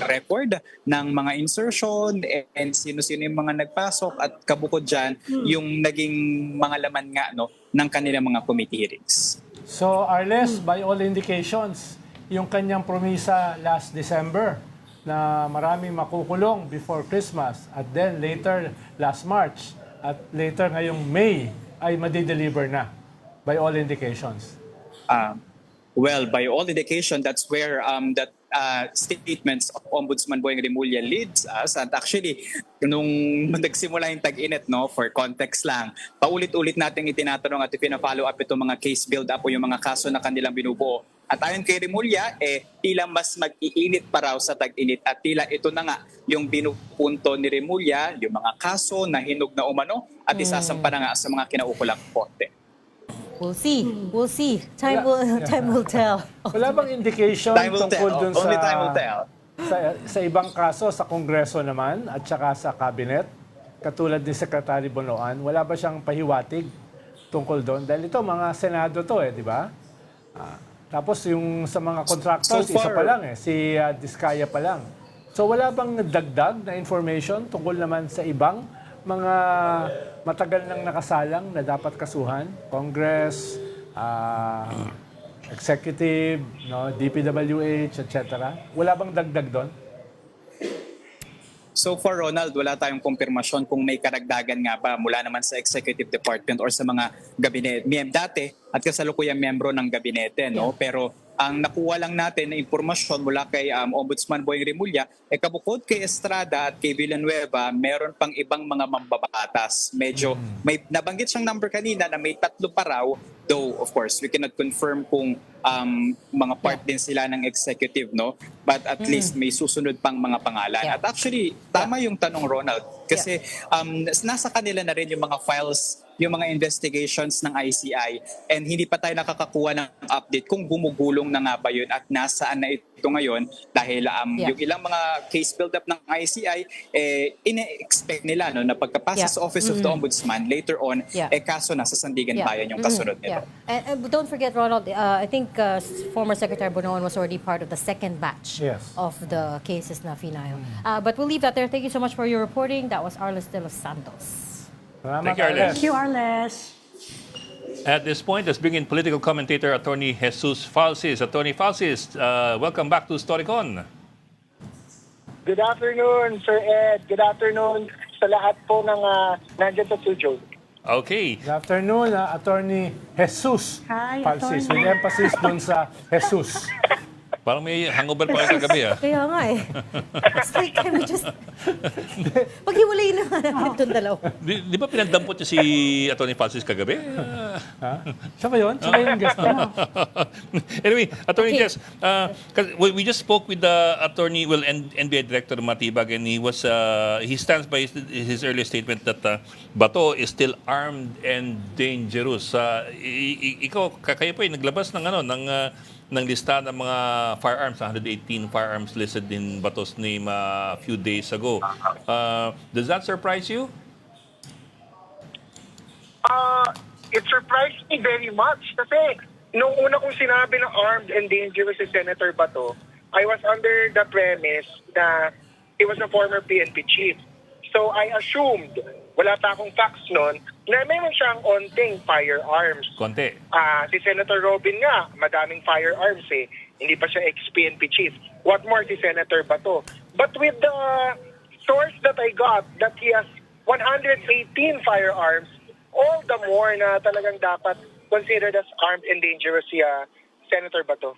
Speaker 8: record ng mga insertion and sino-sino yung mga nagpasok, at kabukod dyan, yung naging mga laman nga, no, ng kanilang mga committee hearings.
Speaker 4: So, Arles, by all indications, yung kanyang promisa last December na maraming makukulong before Christmas at then later last March at later ngayong May ay madideliver na by all indications.
Speaker 8: Well, by all indication, that's where that statements of Ombudsman Boying Remulla leads us. And actually, nung nagsimula yung tag-init, no, for context lang, paulit-ulit natin itinatanong at ipina-follow up itong mga case build-up o yung mga kaso na kanilang binubuo. At ayon kay Remulla, tila mas mag-iinit pa raw sa tag-init, at tila ito na nga yung binupunto ni Remulla, yung mga kaso na hinog na umano at isasampa na nga sa mga kinaukulang korte.
Speaker 2: We'll see. We'll see. Time will tell.
Speaker 4: Wala bang indication
Speaker 8: Time will
Speaker 4: tungkol
Speaker 8: tell.
Speaker 4: dun
Speaker 8: Only time will tell.
Speaker 4: sa ibang kaso sa Kongreso naman at saka sa Cabinet, katulad ni Secretary Bonoan, wala ba siyang pahiwatig tungkol doon? Dahil ito, mga Senado to di ba? Tapos yung sa mga contractors,
Speaker 8: So
Speaker 4: isa
Speaker 8: far,
Speaker 4: pa lang si Diskaya pa lang. So wala bang dagdag na information tungkol naman sa ibang mga matagal nang nakasalang na dapat kasuhan? Congress, Executive, no, DPWH, etc. Wala bang dagdag doon?
Speaker 8: So for Ronald, wala tayong kumpirmasyon kung may karagdagan nga ba mula naman sa executive department or sa mga gabinete. Dati at kasalukuyang miyembro ng gabinete, no? Pero ang nakuha lang natin na impormasyon mula kay Ombudsman Boying Remulla, kabukod kay Estrada at kay Villanueva, meron pang ibang mga mambabatas. Medyo may nabanggit siyang number kanina na may 3 pa raw, though of course we cannot confirm kung mga part din sila ng executive, no? But at least may susunod pang mga pangalan.
Speaker 2: Yeah.
Speaker 8: At actually, tama yung tanong, Ronald, kasi nasa kanila na rin yung mga files, yung mga investigations ng ICI, and hindi pa tayo nakakakuha ng update kung gumugulong na nga ba yun at nasaan na ito ngayon dahil yung ilang mga case build-up ng ICI, ine-expect nila no, na pagkapasa sa Office of the Ombudsman, later on, kaso na sa Sandigan Bayan yung kasunod nito.
Speaker 2: And don't forget, Ronald, I think former Secretary Bonoan was already part of the second batch of the cases na final. But we'll leave that there. Thank you so much for your reporting. That was Arles de los Santos.
Speaker 1: Thank you, Arles.
Speaker 5: Thank you, Arles.
Speaker 1: At this point, let's bring in political commentator Attorney Jesus Falsis. Attorney Falsis, welcome back to Storycon.
Speaker 9: Good afternoon, Sir Ed. Good afternoon sa lahat po ng nandyan sa studio.
Speaker 1: Okay.
Speaker 4: Good afternoon, Attorney Jesus
Speaker 5: Hi,
Speaker 4: Falsis.
Speaker 5: Attorney.
Speaker 4: With emphasis dun sa Jesus.
Speaker 1: Parang may hangover pa kayo kagabi, ah.
Speaker 2: Kaya nga eh. It's like, can we just... Paghiwalay na nga natin itong dalawa.
Speaker 1: Di ba pinagdampot niyo si Attorney Falsis kagabi?
Speaker 4: Siya ba yun? Siya ba yung guest na?
Speaker 1: Anyway, Attorney
Speaker 2: Okay.
Speaker 1: Jess, we just spoke with the attorney, NBI Director Matibag, and he stands by his earlier statement that Bato is still armed and dangerous. Ikaw, kayo po ay naglabas ng lista ng mga firearms, 118 firearms listed in Bato's name a few days ago. Does that surprise you?
Speaker 9: It surprised me very much kasi nung una kong sinabi na armed and dangerous si Senator Bato, I was under the premise na he was a former PNP chief. So I assumed, wala pa akong facts noon, na meron siyang onting firearms.
Speaker 1: Konti.
Speaker 9: Si Senator Robin nga, madaming firearms eh. Hindi pa siya ex-PNP chief. What more si Senator Bato? But with the source that I got, that he has 118 firearms, all the more na talagang dapat considered as armed and dangerous si Senator Bato.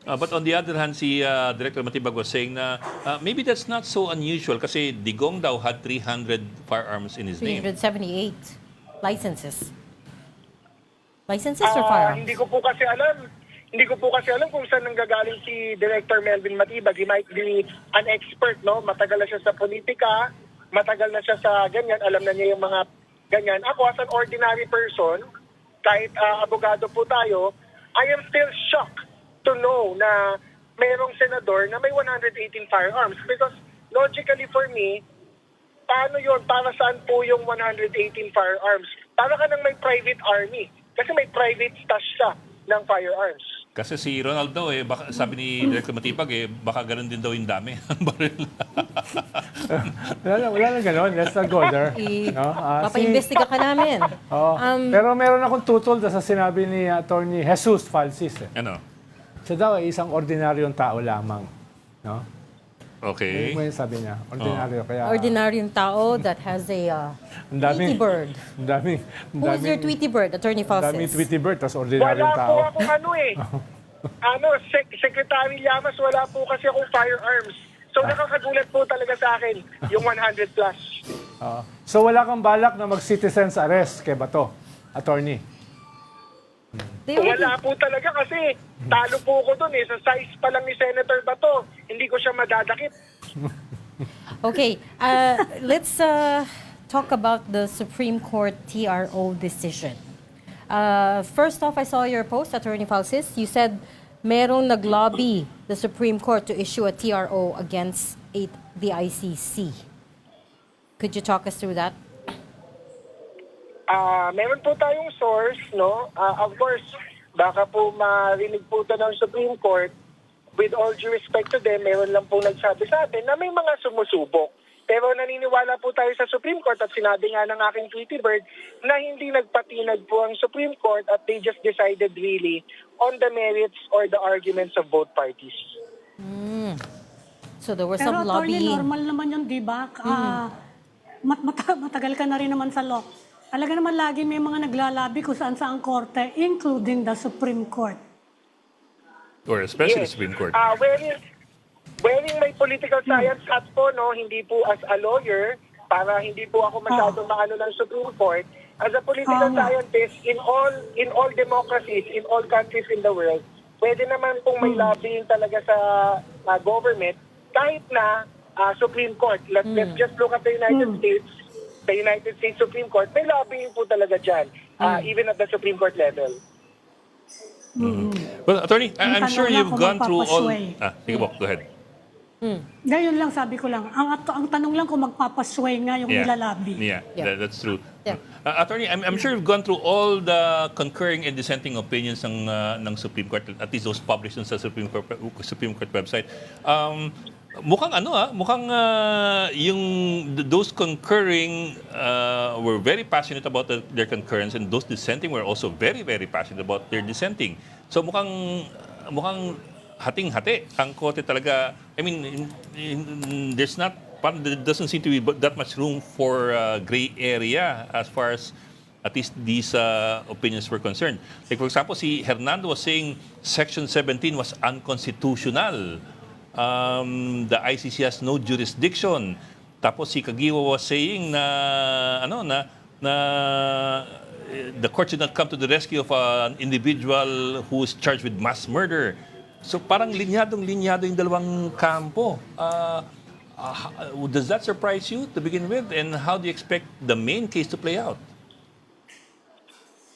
Speaker 1: But on the other hand, si Director Matibag was saying na maybe that's not so unusual kasi Digong daw had 300 firearms in his name.
Speaker 2: 378 licenses. Licenses or firearms?
Speaker 9: Hindi ko po kasi alam kung saan nanggagaling si Director Melvin Matibag. He might be an expert, no? Matagal na siya sa politika, matagal na siya sa ganyan, alam na niya yung mga ganyan. Ako as an ordinary person, kahit abogado po tayo, I am still shocked to know na mayroong senador na may 118 firearms because logically for me, paano yun? Para saan po yung 118 firearms? Para ka nang may private army kasi may private stash siya ng firearms.
Speaker 1: Kasi si Ronald daw baka, sabi ni Director Matibag baka ganun din daw yung dami ng baril.
Speaker 4: Wala na gano'n. Let's not go there. No?
Speaker 2: Papa-investiga ka namin.
Speaker 4: Pero meron akong tutol sa sinabi ni Attorney Jesus Falsis.
Speaker 1: Ano?
Speaker 4: Siya daw ay isang ordinaryong tao lamang. No?
Speaker 1: Okay.
Speaker 4: Ano yung sabi niya? Ordinaryo. Kaya,
Speaker 2: Ordinaryong tao that has a Tweety bird. Who is your Tweety bird, Attorney Falsis?
Speaker 4: Daming Tweety bird, tapos ordinaryong
Speaker 9: Wala
Speaker 4: tao.
Speaker 9: po akong Secretary Llamas, wala po kasi akong firearms. So nakakagulat po talaga sa akin yung 100 plus.
Speaker 4: So wala kang balak na mag-citizen's arrest kay Bato, Attorney?
Speaker 9: Wala po talaga kasi talo po ko dun sa size pa lang ni Senator Bato. Hindi ko siya madadakip.
Speaker 2: Okay, let's talk about the Supreme Court TRO decision. First off, I saw your post, Attorney Falsis. You said merong nag-lobby the Supreme Court to issue a TRO against the ICC. Could you talk us through that?
Speaker 9: Meron po tayong source, no? Of course, baka po marinig po ito ng Supreme Court. With all due respect to them, meron lang po nagsabi sa atin na may mga sumusubok. Pero naniniwala po tayo sa Supreme Court at sinabi nga ng aking Tweety Bird na hindi nagpatinag po ang Supreme Court at they just decided really on the merits or the arguments of both parties.
Speaker 2: So So there was
Speaker 5: Pero
Speaker 2: some
Speaker 5: attorney,
Speaker 2: lobbying.
Speaker 5: normal naman yun, di ba? Matagal ka na rin naman sa law. Talaga naman lagi may mga naglalabi kung saan sa ang korte, including the Supreme Court.
Speaker 1: Or especially the
Speaker 9: Yes.
Speaker 1: Supreme Court.
Speaker 9: Wearing my political science hat po, no, hindi po as a lawyer, para hindi po ako masyadong maano ng Supreme Court. As a political scientist, in all democracies, in all countries in the world, pwede naman pong may lobbying talaga sa government, kahit na Supreme Court. Let's just look at the United States. The United States Supreme Court, may lobbying po talaga dyan, even at the Supreme Court level.
Speaker 1: Well, Attorney, I'm
Speaker 5: tanong
Speaker 1: sure
Speaker 5: lang
Speaker 1: you've
Speaker 5: kung
Speaker 1: gone through all...
Speaker 5: magpapasway.
Speaker 1: Sige po, go ahead.
Speaker 5: Gayon lang, sabi ko lang. Ang tanong lang kung magpapasway nga yung nilalabi.
Speaker 1: Yeah,
Speaker 2: Yeah.
Speaker 1: that's true.
Speaker 2: Yeah.
Speaker 1: Attorney, I'm sure you've gone through all the concurring and dissenting opinions ng Supreme Court, at least those published sa Supreme Court website. Mukhang those concurring were very passionate about their concurrence, and those dissenting were also very, very passionate about their dissenting. So mukhang hating-hati ang korte talaga. I mean, there doesn't seem to be that much room for gray area as far as at least these opinions were concerned. Like for example, si Hernando was saying Section 17 was unconstitutional. The ICC has no jurisdiction. Tapos si Kagiwa was saying na the court should not come to the rescue of an individual who is charged with mass murder. So parang linyadong-linyado yung dalawang kampo. Does that surprise you to begin with? And how do you expect the main case to play out?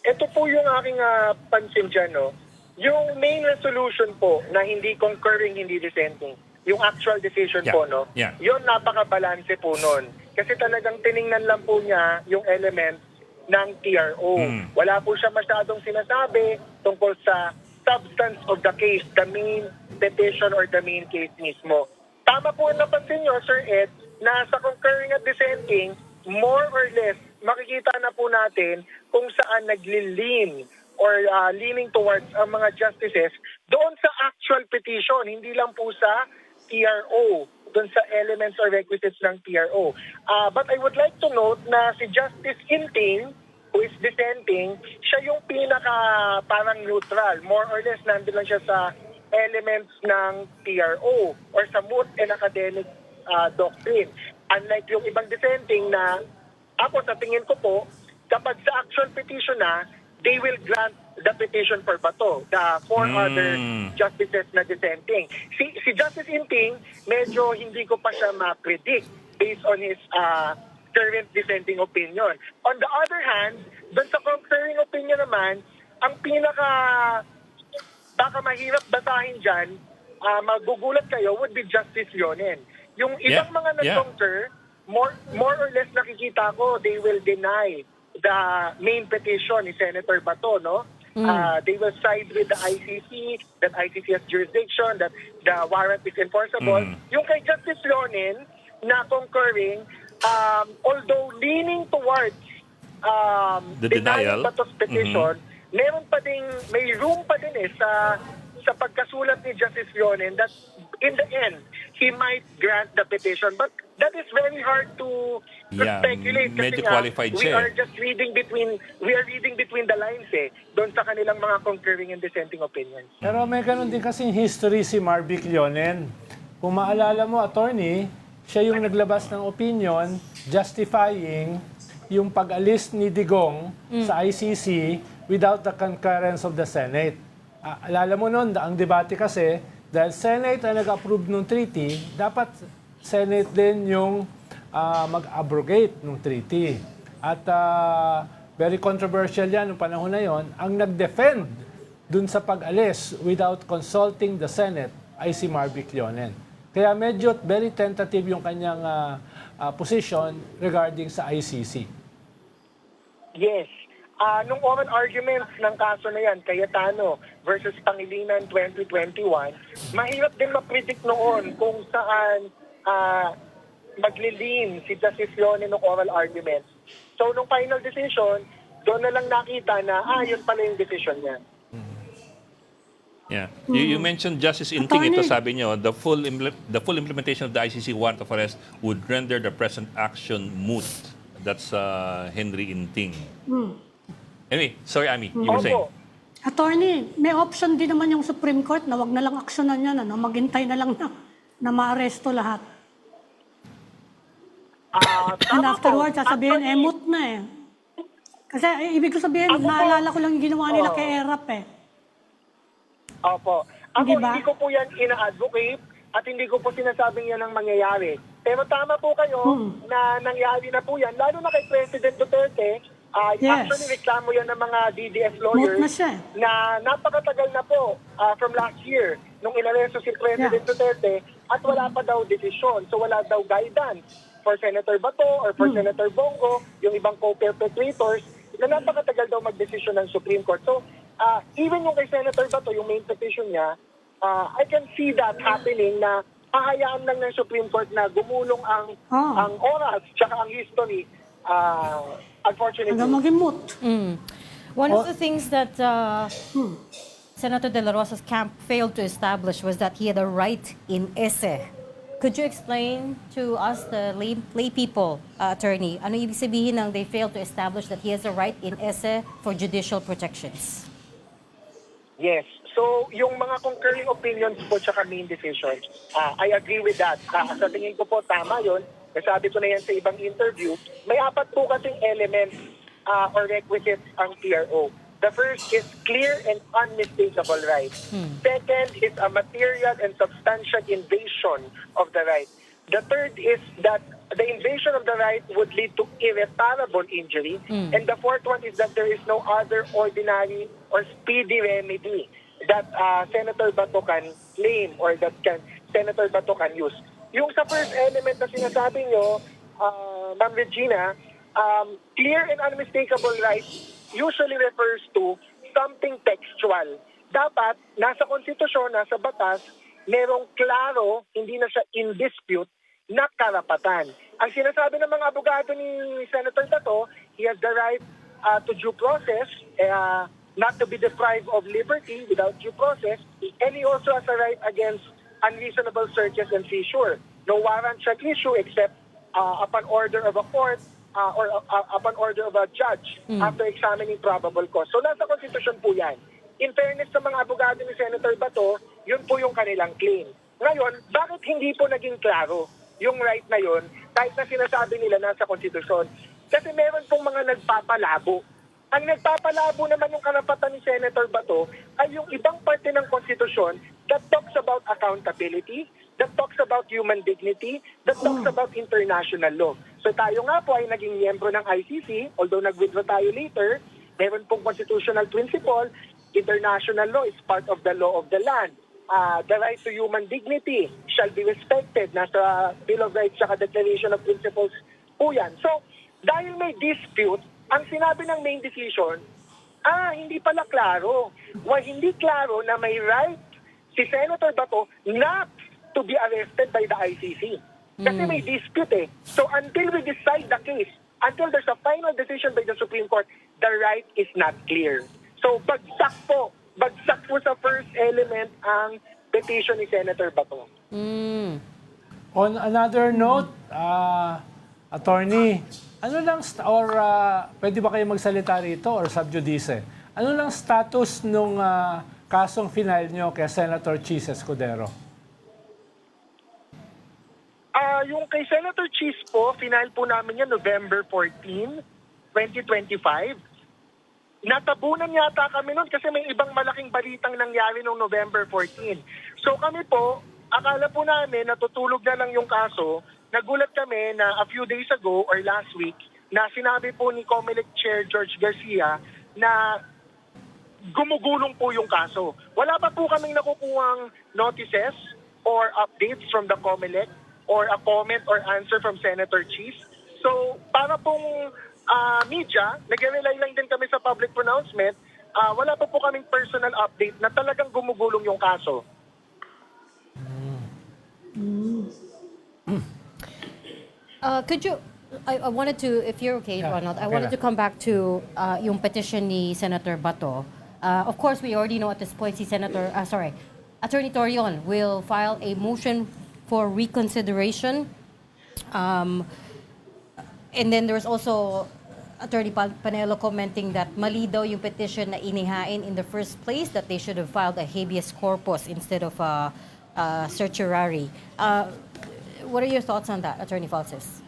Speaker 9: Ito po yung aking pansin dyan, no? Yung main resolution po na hindi concurring, hindi dissenting, yung actual decision po, no?
Speaker 1: Yeah.
Speaker 9: Yun, napaka-balanse po nun. Kasi talagang tiningnan lang po niya yung element ng TRO. Wala po siya masyadong sinasabi tungkol sa substance of the case, the main petition or the main case mismo. Tama po napansin nyo, Sir Ed, na sa concurring at dissenting, more or less, makikita na po natin kung saan nagli-lean or leaning towards ang mga justices doon sa actual petition, hindi lang po sa TRO, doon sa elements or requisites ng TRO. But I would like to note na si Justice Inting, who is dissenting, siya yung pinaka parang neutral. More or less, nandun lang siya sa elements ng TRO or sa moot and academic doctrine. Unlike yung ibang dissenting na ako sa tingin ko po, kapag sa actual petition na, they will grant the petition for bato, the four other justices na dissenting. Si Justice Inting, medyo hindi ko pa siya ma-predict based on his current dissenting opinion. On the other hand, dun sa concurring opinion naman, ang pinaka baka mahirap basahin dyan, magugulat kayo, would be Justice Leonen. Yung ibang mga nag-concur, more or less nakikita ko, they will deny the main petition ni Senator Bato, no? They will side with the ICC, that ICC has jurisdiction, that the warrant is enforceable. Yung kay Justice Leonen na concurring, although leaning towards
Speaker 1: The
Speaker 9: denying
Speaker 1: denial.
Speaker 9: Bato's petition, may room pa din sa pagkasulat ni Justice Leonen that in the end, he might grant the petition. But that is very hard to speculate kasi
Speaker 1: medyo qualified
Speaker 9: we
Speaker 1: siya.
Speaker 9: are just reading between the lines doon sa kanilang mga concurring and dissenting opinions.
Speaker 4: Pero may ganun din kasing history si Marvic Leonen. Kung maalala mo, attorney, siya yung naglabas ng opinion justifying yung pag-alis ni Digong sa ICC without the concurrence of the Senate. Alala mo nun, ang debate kasi, dahil Senate ay nag-approve ng treaty, dapat Senate din yung mag-abrogate ng treaty. At very controversial yan noong panahon na yon. Ang nag-defend dun sa pag-alis without consulting the Senate ay si Marvic Leonen. Kaya medyo very tentative yung kanyang position regarding sa ICC.
Speaker 9: Yes. Nung oral arguments ng kaso na yan, Cayetano versus Pangilinan 2021, mahirap din ma-predict noon kung saan maglilin si Justice Leonen ng oral arguments. So, nung final decision, doon na lang nakita na, yun pala yung decision niya.
Speaker 1: Yeah. You mentioned Justice Inting. Ito
Speaker 5: Attorney.
Speaker 1: sabi niyo, the full implementation of the ICC warrant of arrest would render the present action moot. That's Henry Inting. Anyway, sorry, Ami, you were saying.
Speaker 9: Opo.
Speaker 5: Attorney, may option din naman yung Supreme Court na wag na lang aksyonan yan, maghintay na lang na maaresto lahat. And
Speaker 9: Tama po.
Speaker 5: afterwards, sasabihin,
Speaker 9: Actually,
Speaker 5: moot na eh. Kasi ibig ko sabihin,
Speaker 9: Ako po-
Speaker 5: naalala ko lang yung ginawa nila
Speaker 9: Oo.
Speaker 5: kay Erap eh.
Speaker 9: Opo. Ako,
Speaker 5: Di ba?
Speaker 9: hindi ko po yan ina-advocate at hindi ko po sinasabing yan ang mangyayari. Pero tama po kayo na nangyari na po yan, lalo na kay President Duterte.
Speaker 5: Yes.
Speaker 9: Actually, reklamo yan ng mga DDS
Speaker 5: Moot
Speaker 9: lawyers
Speaker 5: na siya.
Speaker 9: na napakatagal na po from last year nung inaresto si President Duterte at wala pa daw desisyon. So wala daw guidance for Senator Bato or for Senator Bongo, yung ibang co-perpetrators, na napakatagal daw mag-desisyon ng Supreme Court. So even yung kay Senator Bato, yung main petition niya, I can see that happening na hahayaan lang ng Supreme Court na gumulong ang oras tsaka ang history. Unfortunately.
Speaker 5: Hanggang maging moot.
Speaker 2: One of the things that Senator De La Rosa's camp failed to establish was that he had a right in esse. Could you explain to us, the lay people, attorney, ano ibig sabihin ng they failed to establish that he has a right in esse for judicial protections?
Speaker 9: Yes. So, yung mga concurring opinions po tsaka main decisions, I agree with that. Sa tingin ko po, tama yun. Nasabi ko na yan sa ibang interview. May 4 po kasing elements or requisites ang PRO. The first is clear and unmistakable right. Second is a material and substantial invasion of the right. The third is that the invasion of the right would lead to irreparable injury. And the fourth one is that there is no other ordinary or speedy remedy that Senator Bato can claim or that Senator Bato can use. Yung sa first element na sinasabi nyo, Ma'am Regina, clear and unmistakable right usually refers to something textual. Dapat, nasa konstitusyon, nasa batas, merong klaro, hindi na siya in dispute, na karapatan. Ang sinasabi ng mga abogado ni Senator Bato, he has the right to due process, not to be deprived of liberty without due process, and he also has a right against unreasonable searches and seizure. No warrant shall issue except upon order of a court or upon order of a judge after examining probable cause. So nasa konstitusyon po yan. In fairness sa mga abogado ni Senator Bato, yun po yung kanilang claim. Ngayon, bakit hindi po naging klaro yung right na yun kahit na sinasabi nila nasa konstitusyon? Kasi meron pong mga nagpapalabo. Ang nagpapalabo naman yung karapatan ni Senator Bato ay yung ibang parte ng konstitusyon that talks about accountability, that talks about human dignity, that talks about international law. So tayo nga po ay naging miyembro ng ICC, although nag-withdraw tayo later, meron pong constitutional principle, international law is part of the law of the land. The right to human dignity shall be respected. Nasa Bill of Rights at Declaration of Principles po yan. So, dahil may dispute, ang sinabi ng main decision, hindi pala klaro. Hindi klaro na may right si Senator Bato not to be arrested by the ICC. Kasi may dispute eh. So until we decide the case, until there's a final decision by the Supreme Court, the right is not clear. So bagsak po sa first element ang petition ni Senator Bato.
Speaker 4: On another note, attorney, ano lang, pwede ba kayo magsalita rito or sub judice? Ano lang status nung kasong final nyo kay Senator Chis Escudero?
Speaker 9: Yung kay Senator Chis po, final po namin yan November 14, 2025. Natabunan yata kami nun kasi may ibang malaking balitang nangyari noong November 14. So kami po, akala po namin natutulog na lang yung kaso. Nagulat kami na a few days ago or last week na sinabi po ni COMELEC Chair George Garcia na gumugulong po yung kaso. Wala pa po kaming nakukuhang notices or updates from the COMELEC or a comment or answer from Senator Chis. So, para pong media, nag-rely lang din kami sa public pronouncement, wala pa po kaming personal update na talagang gumugulong yung kaso.
Speaker 2: Could you, I wanted to, if you're okay, Ronald, I wanted to come back to yung petition ni Senator Bato. Of course, we already know at this point si Attorney Torion will file a motion for reconsideration. And then there's also Attorney Panelo commenting that mali daw yung petition na inihain in the first place, that they should have filed a habeas corpus instead of a certiorari. What are your thoughts on that, Attorney Falces?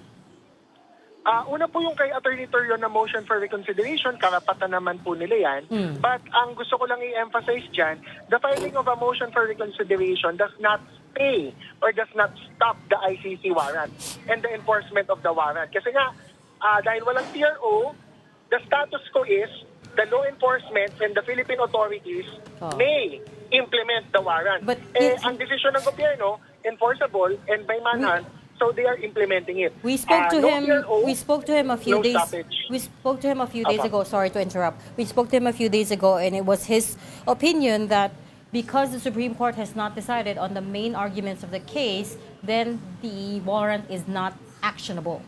Speaker 9: Una po yung kay Attorney Torion na motion for reconsideration, karapatan naman po nila yan. But ang gusto ko lang i-emphasize dyan, the filing of a motion for reconsideration does not pay or does not stop the ICC warrant and the enforcement of the warrant. Kasi nga, dahil walang TRO, the status quo is the law enforcement and the Philippine authorities may implement the warrant.
Speaker 2: But
Speaker 9: ang desisyon ng gobyerno, enforceable and by manhunt, so they are implementing it.
Speaker 2: We spoke to
Speaker 9: No
Speaker 2: him.
Speaker 9: TRO,
Speaker 2: We spoke to him a few
Speaker 9: no
Speaker 2: days.
Speaker 9: stoppage.
Speaker 2: We spoke to him a few days ago. Sorry to interrupt. We spoke to him a few days ago, and it was his opinion that because the Supreme Court has not decided on the main arguments of the case, then the warrant is not actionable.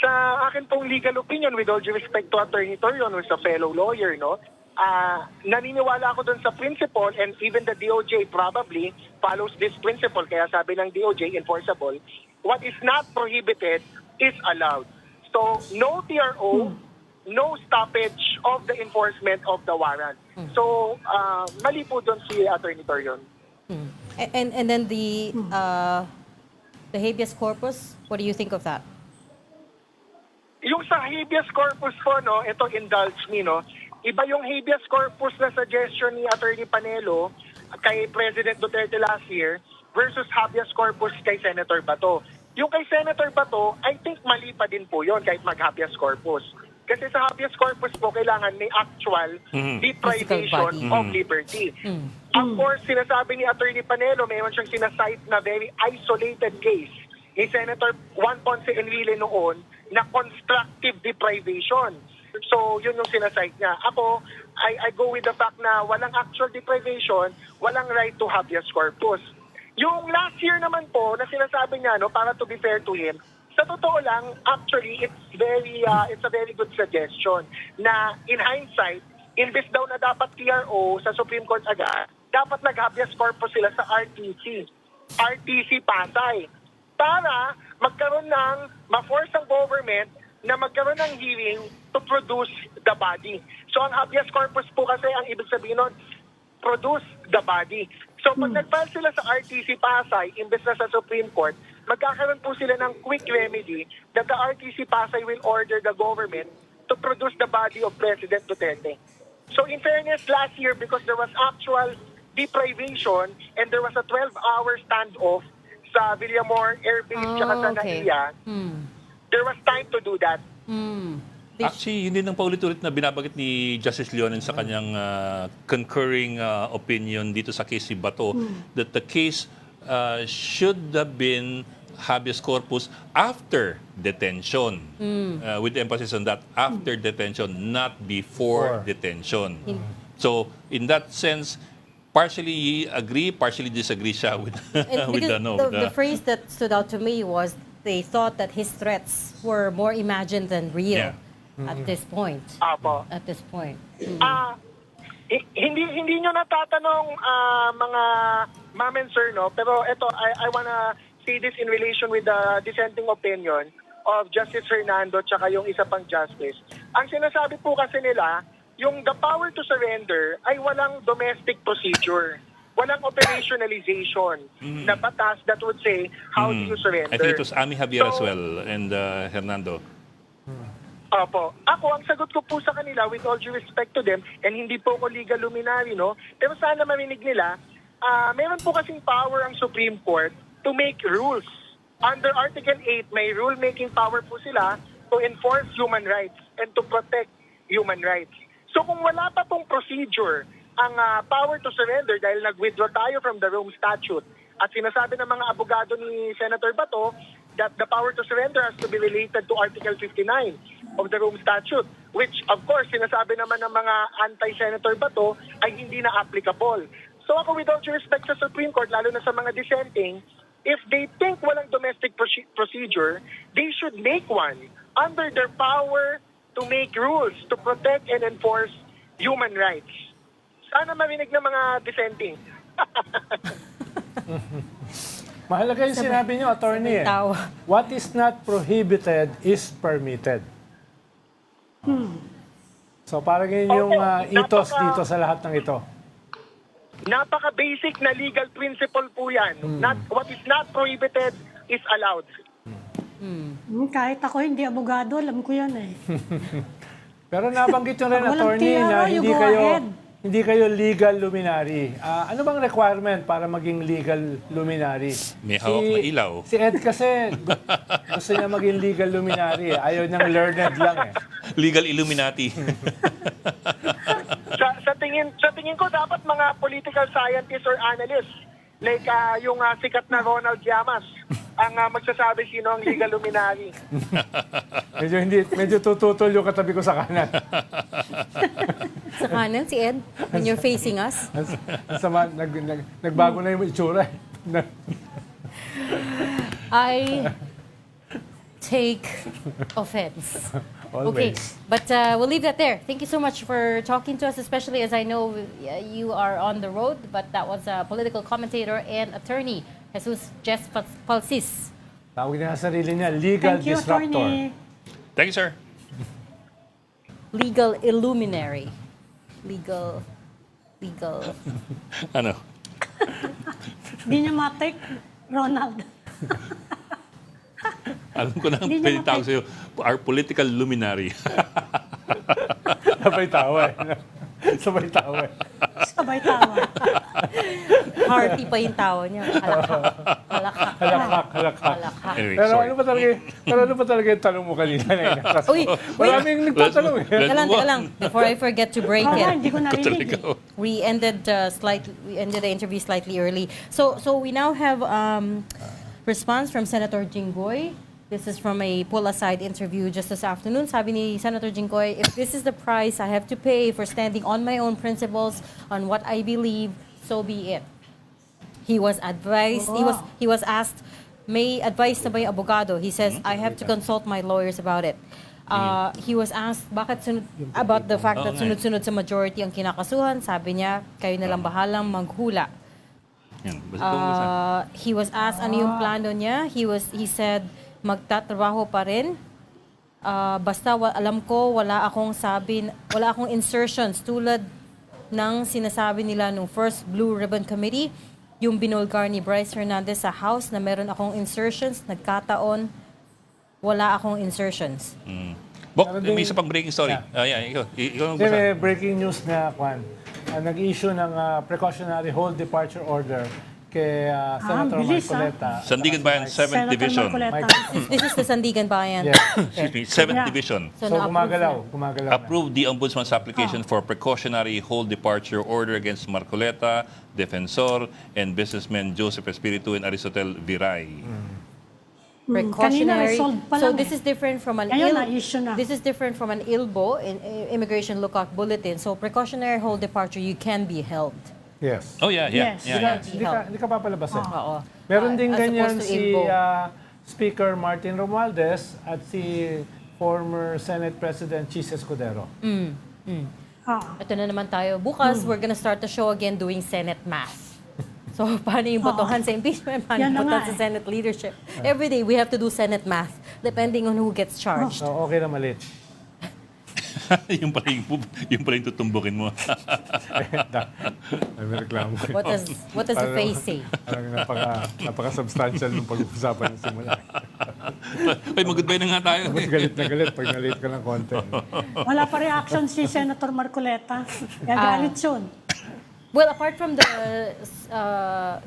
Speaker 9: Sa akin pong legal opinion, with all due respect to Attorney Torion, who's a fellow lawyer, naniniwala ako dun sa principle, and even the DOJ probably follows this principle. Kaya sabi ng DOJ, enforceable. What is not prohibited is allowed. So, no TRO, no stoppage of the enforcement of the warrant. So, mali po dun si Attorney Torion.
Speaker 2: And then the habeas corpus. What do you think of that?
Speaker 9: Yung sa habeas corpus po, ito indulge me, iba yung habeas corpus na suggestion ni Attorney Panelo kay President Duterte last year versus habeas corpus kay Senator Bato. Yung kay Senator Bato, I think mali pa din po yun kahit mag-habeas corpus. Kasi sa habeas corpus po, kailangan may actual deprivation of liberty. Of course, sinasabi ni Attorney Panelo, mayroon siyang sinasite na very isolated case ni Senator Juan Ponce Enrile noon na constructive deprivation. So, yun yung sinasite niya. Ako, I go with the fact na walang actual deprivation, walang right to habeas corpus. Yung last year naman po, na sinasabi niya, para to be fair to him, sa totoo lang, actually, it's a very good suggestion na in hindsight, imbes daw na dapat TRO sa Supreme Court agad, dapat nag-habeas corpus sila sa RTC Pasay, para magkaroon ng, ma-force ang government na magkaroon ng hearing to produce the body. So ang habeas corpus po kasi, ang ibig sabihin nun, produce the body. So pag nag-file sila sa RTC Pasay, imbes na sa Supreme Court, magkakaroon po sila ng quick remedy that the RTC Pasay will order the government to produce the body of President Duterte. So in fairness, last year, because there was actual deprivation and there was a 12-hour standoff sa Villamor Air Base tsaka sa Naiya, there was time to do that.
Speaker 1: Actually, yun din ang paulit-ulit na binabagit ni Justice Leonen sa kanyang concurring opinion dito sa case si Bato, that the case should have been habeas corpus after detention. With emphasis on that, after detention, not before detention. So, in that sense, partially agree, partially disagree siya with, with
Speaker 2: the phrase that stood out to me was they thought that his threats were more imagined than real at this point.
Speaker 9: Apo.
Speaker 2: At this point.
Speaker 9: Hindi nyo natatanong mga ma'am and sir, pero ito, I wanna say this in relation with the dissenting opinion of Justice Fernando tsaka yung isa pang justice. Ang sinasabi po kasi nila, yung the power to surrender ay walang domestic procedure. Walang operationalization na batas that would say, how do you surrender?
Speaker 1: I think it was Ami Javier as well and Hernando.
Speaker 9: Opo. Ako, ang sagot ko po sa kanila, with all due respect to them, and hindi po ako legal luminary, pero sana marinig nila, meron po kasing power ang Supreme Court to make rules. Under Article 8, may rule-making power po sila to enforce human rights and to protect human rights. So kung wala pa pong procedure ang power to surrender dahil nag-withdraw tayo from the Rome Statute at sinasabi ng mga abogado ni Senator Bato that the power to surrender has to be related to Article 59 of the Rome Statute, which of course sinasabi naman ng mga anti-Senator Bato ay hindi na applicable. So ako, with all due respect sa Supreme Court, lalo na sa mga dissenting, if they think walang domestic procedure, they should make one under their power to make rules to protect and enforce human rights. Sana marinig ng mga dissenting.
Speaker 4: Mahalaga yung sinabi niyo, attorney.
Speaker 2: Tawa.
Speaker 4: What is not prohibited is permitted. So parang yun yung ethos dito sa lahat ng ito.
Speaker 9: Napaka-basic na legal principle po yan. What is not prohibited is allowed.
Speaker 5: Kahit ako hindi abogado, alam ko yan eh.
Speaker 4: Pero nabanggit nyo rin,
Speaker 5: Walang
Speaker 4: attorney,
Speaker 5: tiara,
Speaker 4: na
Speaker 5: you go ahead.
Speaker 4: hindi kayo legal luminary. Ano bang requirement para maging legal luminary?
Speaker 1: May hawak na ilaw.
Speaker 4: Si Ed kasi gusto niya maging legal luminary. Ayaw niyang learned lang eh.
Speaker 1: Legal Illuminati.
Speaker 9: Sa tingin ko dapat mga political scientists or analysts like yung sikat na Ronald Llamas ang magsasabi sino ang legal luminary.
Speaker 4: Medyo tututol yung katabi ko sa kanan.
Speaker 2: Sa kanan, si Ed, when you're facing us.
Speaker 4: Nagbago na yung itsura.
Speaker 2: I take offense. Okay,
Speaker 4: Always.
Speaker 2: but we'll leave that there. Thank you so much for talking to us, especially as I know you are on the road, but that was a political commentator and attorney, Jesus Jess Palsis.
Speaker 4: Tawag niya sa sarili niya, legal
Speaker 5: Thank you,
Speaker 4: disruptor.
Speaker 5: attorney.
Speaker 1: Thank you, sir.
Speaker 2: Legal illuminary. Legal.
Speaker 1: Ano?
Speaker 5: Hindi niya matik, Ronald.
Speaker 1: Alam ko na ang
Speaker 5: Hindi niya
Speaker 1: pwede tawag sa'yo, our political luminary.
Speaker 4: Sabay tawa eh. Sabay tawa eh.
Speaker 5: Sabay tawa.
Speaker 2: Hearty pa yung tawa niya. Halakak.
Speaker 4: Halakak.
Speaker 1: Anyway,
Speaker 4: Pero
Speaker 1: sorry.
Speaker 4: ano pa talaga yung tanong mo kanina na inakas
Speaker 2: Uy,
Speaker 4: mo? Maraming nagtatanong eh.
Speaker 1: Let's
Speaker 2: Teka
Speaker 1: move on.
Speaker 2: lang. Before I forget to break
Speaker 5: Baka
Speaker 2: it.
Speaker 5: hindi ko narinig. eh.
Speaker 2: We ended the interview slightly early. So we now have response from Senator Jinggoy. This is from a pull-aside interview just this afternoon. Sabi ni Senator Jinggoy, if this is the price I have to pay for standing on my own principles, on what I believe, so be it. He was advised, he was asked, may advice na ba yung abogado? He says, I have to consult my lawyers about it. He was asked about the fact that sunod-sunod sa majority ang kinakasuhan. Sabi niya, kayo na lang bahalang maghula.
Speaker 1: Yan, basta itong isa.
Speaker 2: He was asked ano yung plano niya. He said, magtatrabaho pa rin. Basta alam ko, wala akong insertions tulad ng sinasabi nila nung first Blue Ribbon Committee, yung binulgar ni Bryce Hernandez sa House na meron akong insertions, nagkataon, wala akong insertions.
Speaker 1: Bok, may isa pang breaking story. Ikaw ang
Speaker 4: Kasi
Speaker 1: basa.
Speaker 4: may breaking news na nag-issue ng precautionary hold departure order kay Senator
Speaker 5: bilis,
Speaker 4: Marcoleta.
Speaker 1: Sandigan Bayan 7th
Speaker 5: Senator
Speaker 1: Division.
Speaker 5: Marcoleta.
Speaker 2: This is the Sandigan Bayan.
Speaker 4: Yes.
Speaker 1: Excuse me, 7th
Speaker 5: Yeah.
Speaker 1: Division.
Speaker 4: So
Speaker 2: na-approve
Speaker 4: gumagalaw na.
Speaker 1: Approved the Ombudsman's application for precautionary hold departure order against Marcoleta, Defensor, and businessmen Joseph Espiritu and Aristotel Viray.
Speaker 2: Precautionary.
Speaker 5: Kanina resolved pa
Speaker 2: So
Speaker 5: lang
Speaker 2: this is different from an
Speaker 5: Ngayon, na-issue na.
Speaker 2: This is different from an ILBO, Immigration Lookout Bulletin. So precautionary hold departure, you can be held.
Speaker 4: Yes.
Speaker 1: Oh, yeah.
Speaker 5: Yes.
Speaker 4: Hindi ka papalabasin.
Speaker 2: Oo.
Speaker 4: Meron din
Speaker 2: As
Speaker 4: ganyan
Speaker 2: opposed to
Speaker 4: si
Speaker 2: ILBO.
Speaker 4: Speaker Martin Romualdez at si former Senate President Chis Escudero.
Speaker 2: Ito na naman tayo. Bukas, we're gonna start the show again doing Senate math. So, paano yung botohan sa impeachment? Paano
Speaker 5: Yan
Speaker 2: yung
Speaker 5: na
Speaker 2: botohan
Speaker 5: nga
Speaker 2: sa Senate leadership? Every day, we have to do Senate math, depending on who gets charged.
Speaker 4: So, okay na malit.
Speaker 1: yung pala yung tutumbukin mo.
Speaker 4: Ay, may reklamo.
Speaker 2: What does the face say?
Speaker 4: Parang napaka-substantial nung pag-uusapan ng simula.
Speaker 1: Ay, mag-goodbye na nga tayo.
Speaker 4: Mas galit na galit pag na-late ka ng konti.
Speaker 5: Wala pa reaction si Senator Marcoleta. Gagalit yun.
Speaker 2: Well, apart from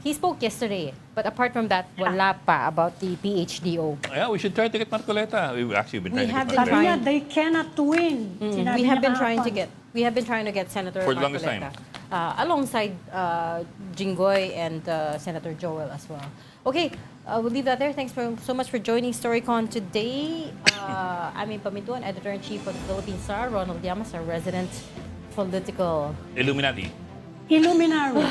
Speaker 2: he spoke yesterday, but apart from that, wala pa about the PHDO.
Speaker 1: Yeah, we should try to get Marcoleta. We've actually been
Speaker 2: We
Speaker 1: trying
Speaker 2: have
Speaker 1: to get
Speaker 2: been
Speaker 5: Sabi
Speaker 1: Marcoleta.
Speaker 5: niya, they cannot win. Sinabi
Speaker 2: We have
Speaker 5: niya
Speaker 2: been trying to
Speaker 5: kahapon.
Speaker 2: get Senator
Speaker 1: For the longest
Speaker 2: Marcoleta alongside Jinggoy and Senator Joel as well. Okay, we'll leave that there. Thanks so much for joining StoryCon today. Amin Pamintuan, Editor-in-Chief of the Philippine Star, Ronald Llamas, our resident political
Speaker 1: Illuminati.
Speaker 5: Illuminary.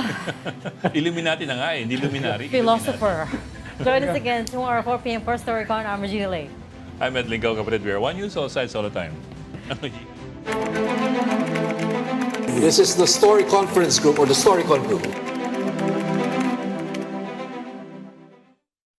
Speaker 1: Illuminati na nga eh, hindi luminary.
Speaker 2: philosopher. Join us again tomorrow 4 p.m. for StoryCon. I'm Regina Lay.
Speaker 1: I'm Ed Lingaw, kapatid. We are one news, all sides, all the time.
Speaker 7: This is the Story Conference Group or the Storycon Group.